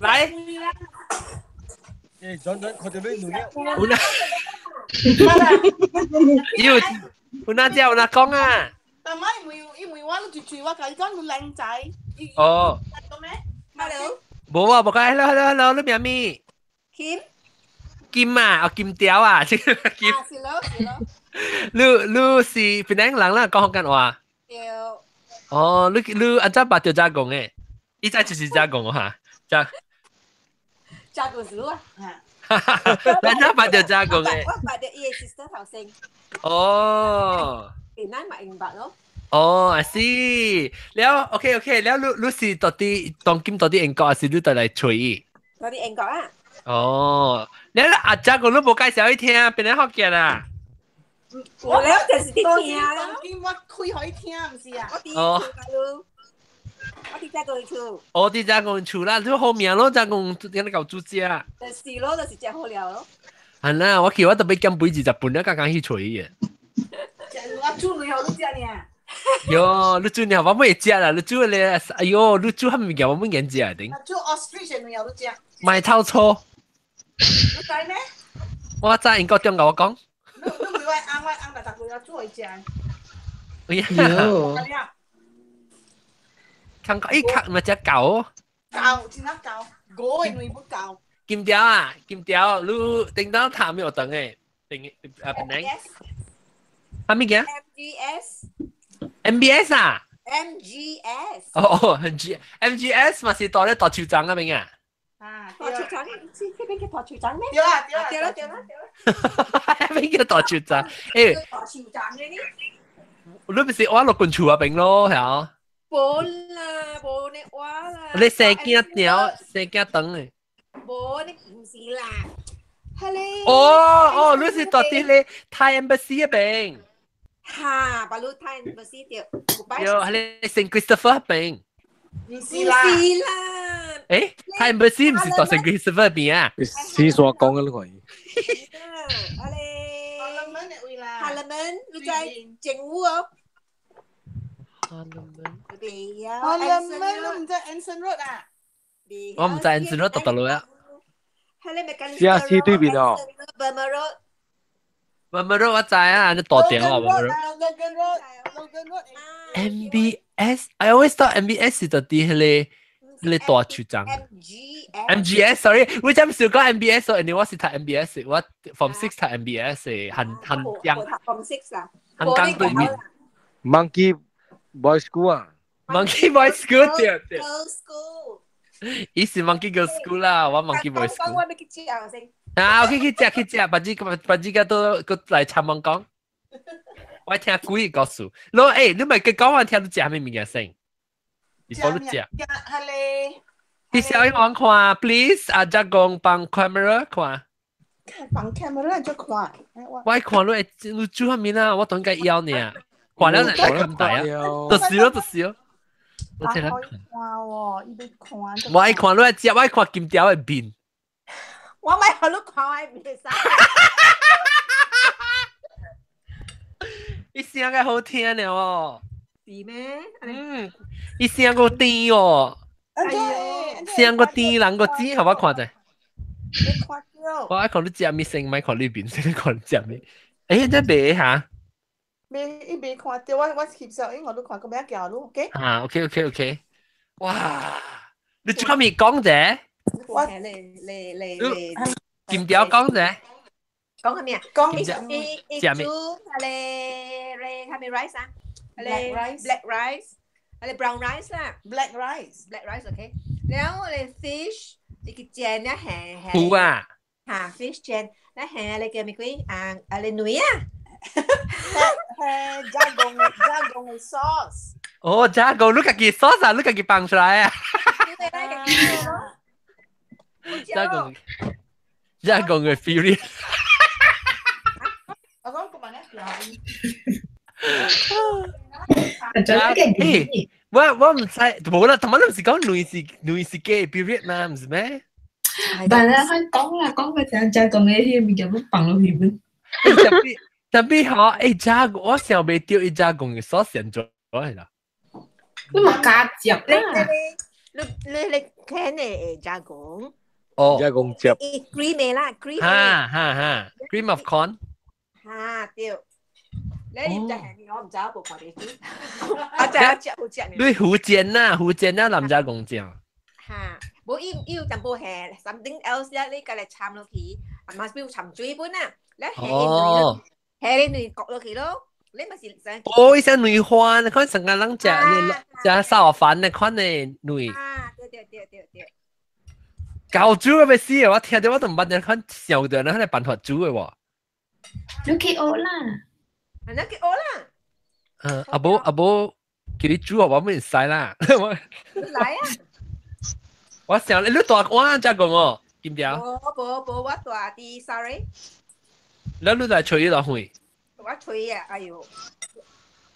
來，轉，佢哋啲女嘅，有哪隻有哪講啊？但係因為我住我講佢靚仔。哦。做咩 ？Hello。冇啊，冇講 hello， 你名咩？金啊，哦金條啊，金。是咯。你是邊個人啦？講福建話。有。哦，你阿仔把條咋講誒？依家就是咋講嚇？揸個數啊！咱都捌着咋講嘅。我捌着伊嘅 sister 頭先。哦。變咱咪明白咯。哦，I see。แล้วOK，แล้ว你是到底當今到底英國還是你到嚟吹伊？到啲英國啊。哦，你阿仔個你冇介紹佢聽，邊個學嘅啊？我了就是啲聽啦。當今我開可以聽，唔是啊？我啲聽我啲在講厝，我啲在講厝啦，你好名咯，在講點解搞主食啊？就是咯，就是食好料咯。係啦，我叫我特別減肥20分，你剛剛去吹嘅。我煮女後都食呢。喲，你煮你我冇食啦，你煮咧，哎呦，你煮係咪嘅？我冇人食定。煮 Australian 女後都食。買透錯。你知咩？我知英國點解我講？你唔會啱大個要煮去食。哎呀。香港一卡咪只狗，真係狗，我係女不狗。金條啊，金條，你叮當塔沒有等誒，叮本來，係咩嘅 ？MBS 啊 ？MGS。哦，MGS 咪是到咧大球場嗰邊啊？啊，大球場，呢邊叫大球場咩？對啦。邊叫大球場？誒，大球場嘅呢？你咪是我落棍球啊邊咯，係啊？冇啦，冇你話啦。你射箭鳥，射箭燈誒。冇你唔是啦，係你。哦，你是到啲咧Thai Embassy 嗰邊。嚇，巴魯Thai Embassy 掉。有係你聖 Christopher 嗰邊。唔是啦。誒，Thai Embassy 唔是到聖 Christopher 嗰邊啊？是所講嘅呢個。哈勒門，你在政府哦。哈勒門都唔知 Anson Road 啊？我唔知 Anson Road 讀到路啊。嘉西對面哦。Burma Road 我知啊，你大條啊 Burma Road。MBS，I always thought MBS 是到啲迄個大球場。MGS，sorry，我真唔少講 MBS，所以你我是睇 MBS，我 Form 6睇 MBS，很樣。Form 6啦。很剛對面。Monkey Boys School 啊 ？Monkey Boys School 對。Girls School。伊是 Monkey Girls School 啦，我 Monkey Boys School。我咪去食啊先。啊，去食，把自己都來參問講。我聽鬼故事，你咪佢講話聽到食咩物件先？你幫你食。係你。你小英王看 ，please， 啊，再講幫 camera 看。幫 camera 就看。我看你煮下面啊，我當該要你啊。看了嚟咁大啊，就是咯。我聽啦。我愛看你食，我愛看金條嘅面。我咪好你看我面衫。伊聲個好聽嘅哦。是咩？伊聲個甜哦。聲個甜，人個甜，係我看者。你看到？我愛看你食面先，唔愛看你面先，看你食面。誒，真係嚇。未看到，我翕相影我都看過咩叫咯 ，OK？ 啊 ，OK，哇！你做咩講者？嚟，金條講者。講係咩啊？講伊煮係你係咪 rice 啊？係你 black rice，係你 brown rice 啦 ，black rice OK。แล้ว我哋 fish 你嘅煎咧係糊啊嚇 fish 煎咧係你嘅咩鬼你女啊？係jagung嘅 sauce。哦，jagung，你自己 sauce 啊，你自己放出來啊？jagung 嘅 favorite。我講個問題我唔知，冇啦，同埋你唔是講女是 gay period 嘛，唔是咩？但係佢講個jagung嘅啲物件，我放落去本。特別好，jagung，我想未掉jagung嘅 sauce 上咗係啦。你咪加汁啦！你睇你jagung。哦，jagung汁。cream 啦，cream。哈 ，cream of corn。對。你就係我唔知一部分地方，我就有隻好隻。你福建啦，南jagung醬。嚇，冇要淡薄係 something else 咧，你個嚟參落去，咪標尋水本啊，你係你焗落去咯。你咪是想哦，伊像女花，看成個人食烧飯的款的女。對。教煮嘅咩事啊？我聽到我都唔捌人看小的，那係辦法煮嘅喎。你去學啦。那個學啦。阿寶叫你煮我唔使啦。來啊！我想你大碗加工哦，點點？我大啲 ，sorry。你來吹落去。我吹啊！哎呦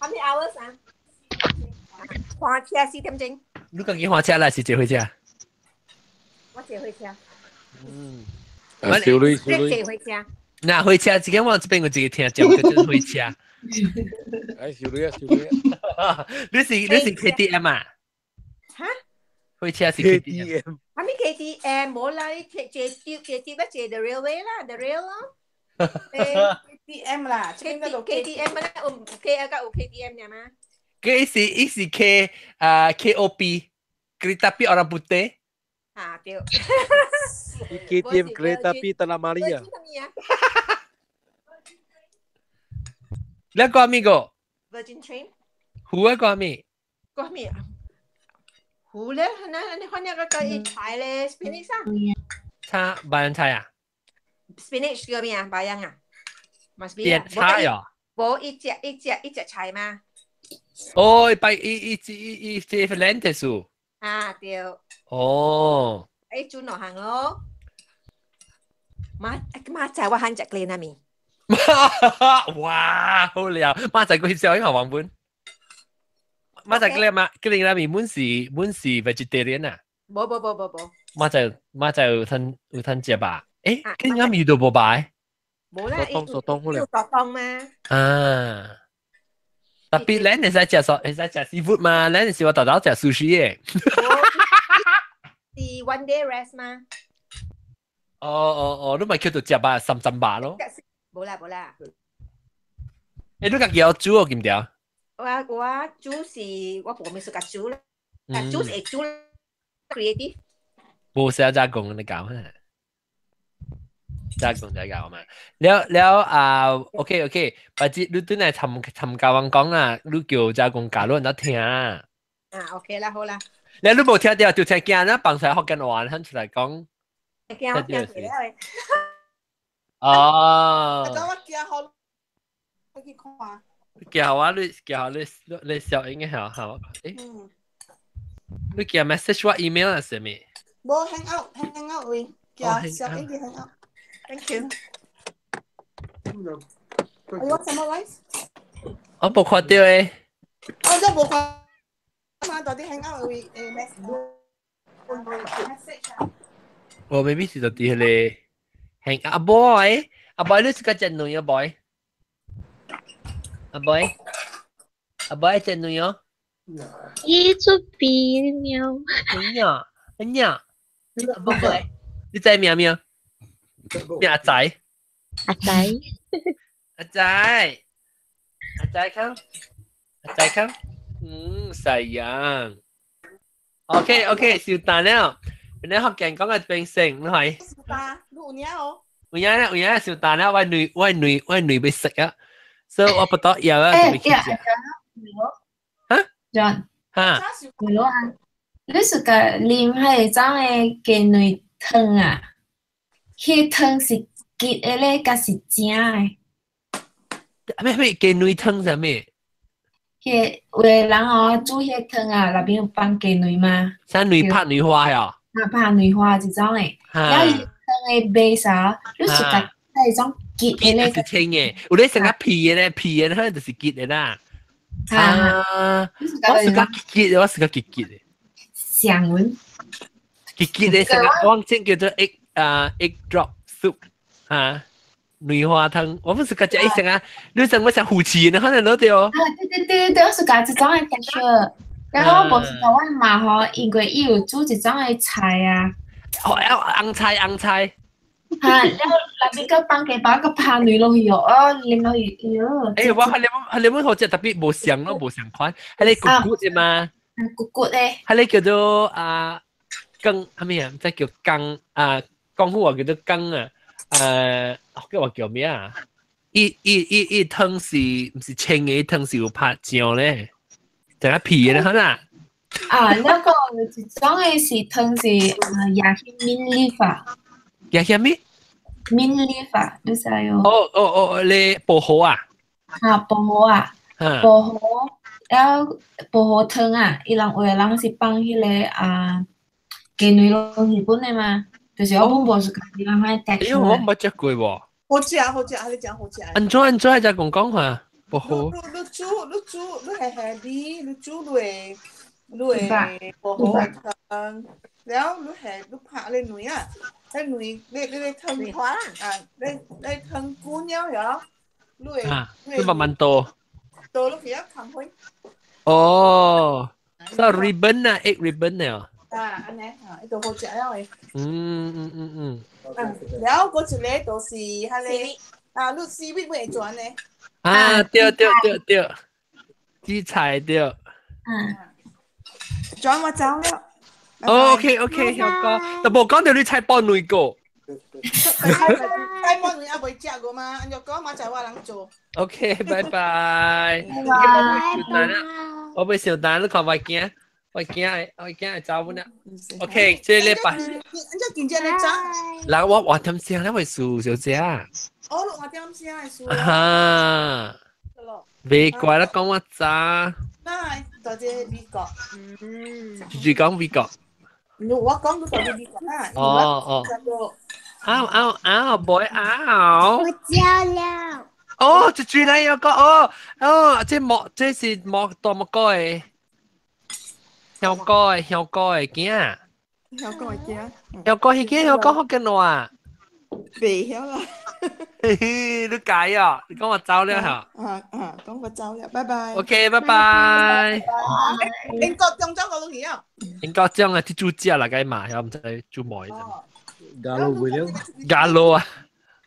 ，how many hours 啊？花車4點鐘。你自己花車來是坐火車？我坐火車。小女。坐火車。嗱，火車自己我這邊我自己聽講，叫做火車。小女。你是 KTM 啊？嚇？火車是 KTM。係咪 KTM？冇啦，你坐 the railway 啦 ，the rail 咯。KTM 啦，這邊嗰度 KTM 啦，K 有KTM 嘅嘛？佢是 KOP kereta api orang putih。啊，對。KTM kereta api Tanah Maria。你講咩個 ？Virgin Train。湖啊講咩？講咩啊？湖咧，你看那個菜咧 ，spinach 啊。菜白菜啊 ？spinach 叫咩啊？白樣啊？變菜啊？冇一隻菜嘛？哦，一隻 lentil。啊，對。哦。轉落行咯。馬仔我喊隻靚啊咪。哇，好料！馬仔個翕相應該黃本。馬仔個靚啊咪滿是 vegetarian 啊。冇。馬仔有吞食吧？誒，跟啱遇到冇擺。冇啦，要做當嘛。啊！特別咧，你使食 seafood 嘛？咧，你是我豆豆食 sushi 嘅。是 one day rest 嘛？哦，你咪叫做食吧，3吧咯。冇啦。你自己有煮哦，點點？我煮是我冇咩識煮啦，煮是煮 creative。冇寫加工你搞啊？加工就搞嘛。แล้วOK，或者你對嚟尋教人講啊，你叫加工教人得聽啊。OK 啦，好啦。你冇聽到就聽見啦，幫曬學緊話，響出嚟講。驚。哦。我驚好，我去看啊。驚啊！你小應該好。誒。你驚 message 或 email 啊？係咪？冇 hang out 喂，驚小應該 hang out。Thank you。你要什麼 rice？我冇看到誒。我都冇看。到底 hang out 會message。我 maybe 是到底係hang out boy，你是個真女啊 boy。阿 boy 真女哦。一隻鼻喵。哎呀，你在喵喵？咩阿仔？阿仔come，sayang。OK， 小蛋了。你學緊講嘅變性，你係？你有年哦。有小蛋啦，我女要食啊，所以我不得要啊，就要去食。哈 ？John， 哈？你攞啊？你是個啉係種嘅雞卵湯啊？迄湯是結嘅咧，甲是正嘅。咩雞卵湯係咩？迄有的人哦煮迄湯啊，內邊有放雞卵嘛？像卵拍卵花呀？拍卵花這種誒，然後伊湯嘅 base 啊，你是甲係種結嘅咧，是清嘅。有啲成個皮嘅咧，皮嘅可能就是結嘅啦。我是個結，我是個結嘅。上文。結嘅成個光正叫做 egg drop soup 啊。棉花湯，我不是個只一成啊，你成我成胡錢啊，可能攞掉。對，我是講這種嘅 texture，然後我不是講我媽吼，因為伊有煮這種嘅菜啊。哦，紅菜。嚇，然後內邊個放幾包個拍卵落去哦，淋落去，誒，我係你好似特別無相咯，無相款，係你咕咕啫嘛。咕咕咧。係你叫做羹，係咩啊？即係叫羹啊，江湖話叫做羹啊。叫咩啊？伊湯是唔是清嘅？湯是有拍醬咧，就係皮嘅啦，嗱。那個一種嘅是湯是椰香 mint leaf 啊。椰香咩 ？mint leaf 啊，你知有？你薄荷啊？薄荷啊，薄荷，然後薄荷湯啊，伊人有的人是放迄個雞卵落去本嘅嘛。就是我本無是講啲乜嘢。因為我冇食過喎。好食，你講好食。安怎就講下，薄荷。你煮係 heavy， 你煮嚟薄荷湯，然後你拍你卵啊，你卵你湯花啊，你湯罐了，你慢慢倒。倒落去一湯開。哦，所以 ribbon 啊 ，egg ribbon 啊。安尼呢度好食了誒。然後嗰一個就是迄個你seaweed會轉呢？對，紫菜對。轉我走了。OK，曉哥，但無講到你菜包卵個。菜包卵也未食過嘛？若講馬仔我人做。OK，拜拜。我俾小蛋，你看我驚。我驚走本啦。OK， 這禮拜。你見只你走？嗱，我點聲咧？為數小姐啊。我點聲係數。哈。美國啦，講我走。嗱，多謝美國。住講美國。我講到多謝美國啦。boy， 我交了。哦，就住嚟有個這是莫多莫個誒。香港嘅驚，香港好緊要啊！未曉啦，你解啊？你講我走了嚇？講我走了，拜拜。OK， 拜拜。英國中咗個東西啊？英國中啊，啲豬隻啦，計嘛，又唔使豬毛啫。加路會了，加路啊！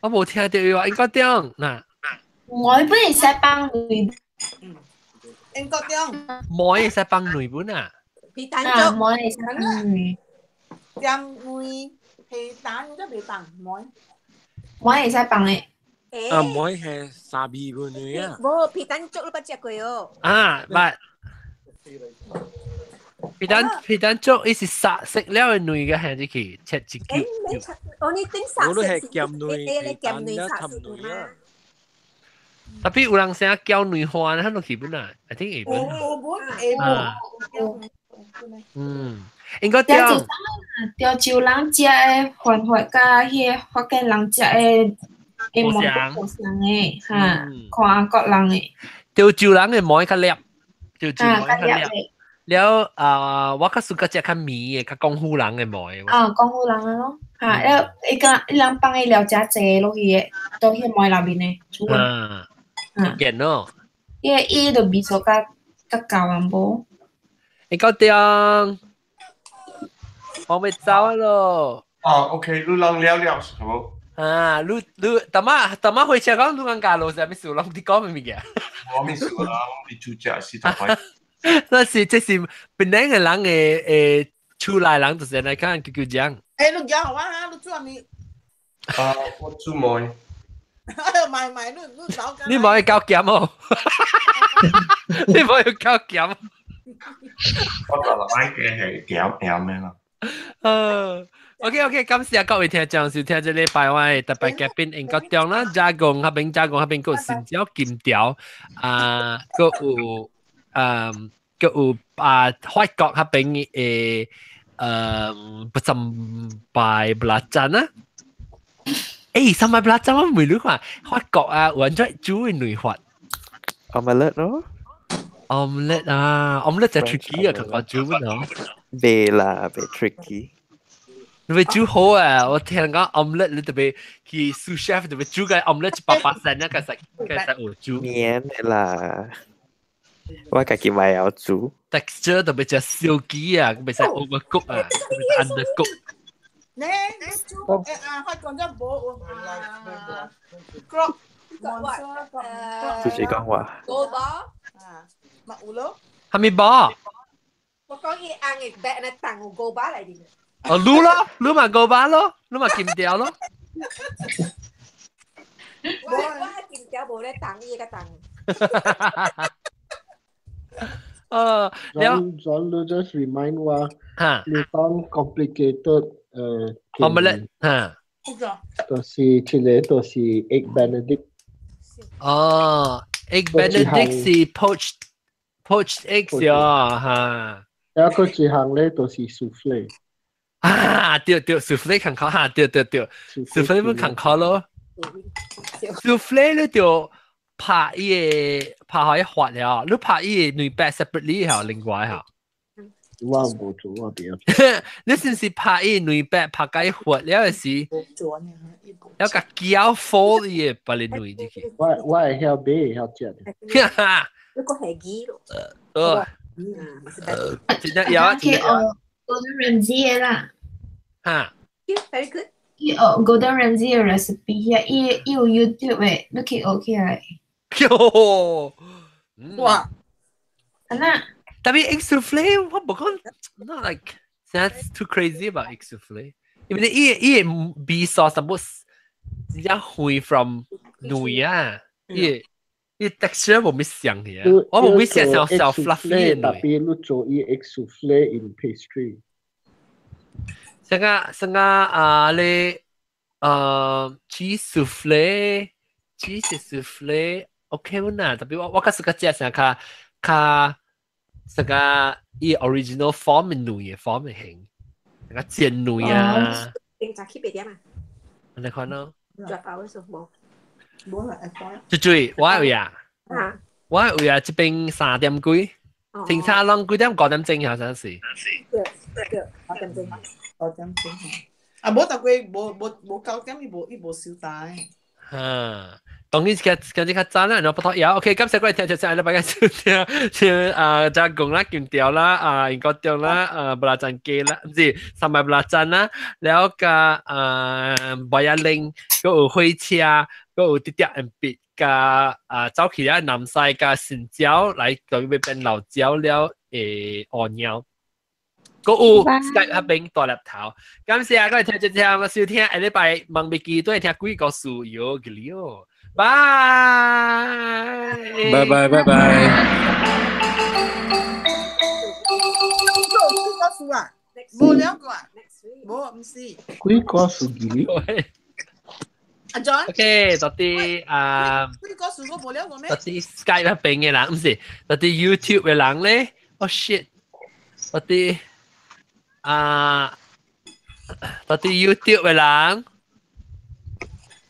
我冇聽到話英國中嗱。我本嚟識幫你。英國中。冇識幫你本啊？皮蛋粥，唔可以食魚，鹹魚皮蛋都未放，唔可以。唔可以食飯咧。唔可以係沙比個女啊。冇皮蛋粥都不食過哦。皮蛋粥，伊是殺食了嘅女嘅，係啲佢切一嚿。我呢頂殺食，我都係鹹女，皮蛋一鹹女啊。特別有人成日叫女花咧，喺度日本啊，I think 日本。應該釣潮人食嘅番法甲迄福建人食嘅毛無相嘅，看國人嘅。釣潮人嘅毛較粒，釣潮毛較粒。了我較喜歡食較米嘅，較功夫人嘅毛嘅。功夫人嘅咯，了伊人放嘅料真濟落去嘅，到迄毛內面嘅。見咯。伊就味素較厚淡薄。你搞掂。我咪走咯。OK， 你人了好。你大媽回車講，你講假路係咩事？你講咩嘢？我咩事啦？你主角是同埋。這是本來嘅人嘅出來人就是嚟看叫講。你講好啊，你做咩？我做妹。買你走緊。你唔可以交減哦，你唔可以交減。我就諗嘅係減咩咯？OK，感謝各位聽眾收聽這禮拜我特別嘉賓英國中啦，加工嗰邊個新椒金條個有法國嗰邊不sampai belacan啊。sampai belacan 我未รู้ว่า法國玩咗煮嘅內法。omelette 咯。omelette 就 tricky 佢個煮咯。別啦，別 tricky。你會煮好我聽人講 omelette 你特別去 sous chef 特別煮嘅 omelette 8%其實有煮。黏啦，我自己咪有煮。texture 特別就 silky 唔使 overcook 唔使 undercook。你煮法國真冇crop 自己講話。Gold bar 麥糊咯。係咪吧？我講伊硬嘅白咧，當有 gold bar 嚟嘅。擼咯，擼埋gold bar咯，擼埋金條咯。我係金條冇咧當伊個當。John just remind 我，你講 complicated omelette 就是其實都是 egg benedict。egg benedict 是 poached eggs 呀有一個一項咧都是 soufflé。對 soufflé 看考對 soufflé 咪看考咯。soufflé 你就拍伊拍發了，你拍伊內白 separately 嚇，另外嚇。我冇做，我點？你是唔是拍伊內白拍解發了時？有個膠 fold 伊把你內進去。我係曉買曉食嘅。哈哈。一個係雞咯。真係有。Gordon Ramsay 啦。Very good。Gordon Ramsay 嘅 recipe 伊有 YouTube 嘅，你可以 OK 嚟。哇！但係 egg soufflé 我冇講 ，not like that's too crazy about egg soufflé。因為伊B sauce 全部真正會 from 內伊 texture 冇咩像嘅，我冇咩像小 fluffy 嘅。特別你做伊 egg soufflé in pastry。成個你cheese soufflé OK 喎，特別我嗰時個食成個成個伊 original form 嘅內嘅 form 嘅形，成個煎內定就 keep 點啊？你看咯。著爆嘅時候冇啦，最我係會啊，這邊3點幾，停車啷幾點9點鐘下陣時。9點鐘。冇特別冇9點，伊冇少大。當然跟住較早啦，然後不拖油。OK，今次我哋聽就係你大家收聽加工啦、金條啦、英國中啦、布拉贊雞啦，唔是三麥布拉贊啦，แล้วก็บอยลิงก็有火車，ก็有啲啲人別嘅走起來南西嘅新椒嚟到呢邊老椒了鵝鳥。個有 Skype 嗰邊大粒頭，感謝各位聽眾聽我收聽，下禮拜望未記都係聽幾個數有嘅了，拜拜。幾個數啊？冇2個啊？冇唔是。幾個數嘅？阿 John。OK， 到啲幾個數我冇2個咩？到啲 Skype 嗰邊嘅人，唔是，到啲 YouTube 嘅人咧 ，oh shit， 到啲。到啲 YouTube 嘅人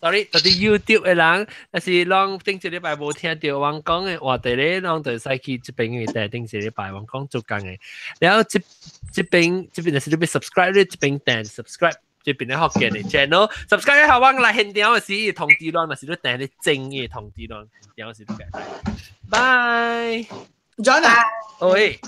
，sorry， 到啲 YouTube 嘅人，但是啷頂一禮拜冇聽到我講嘅話題咧，啷就使去這邊嘅訂頂一禮拜我講做緊嘅，然後這邊就是你俾 subscribe 咧，這邊訂 subscribe， 這邊咧學嘅你 channel，subscribe 咧後往嚟現掉嘅時通知啷，但是你訂啲正嘅通知啷，掉嘅時都嘅，bye。John 啊，喂。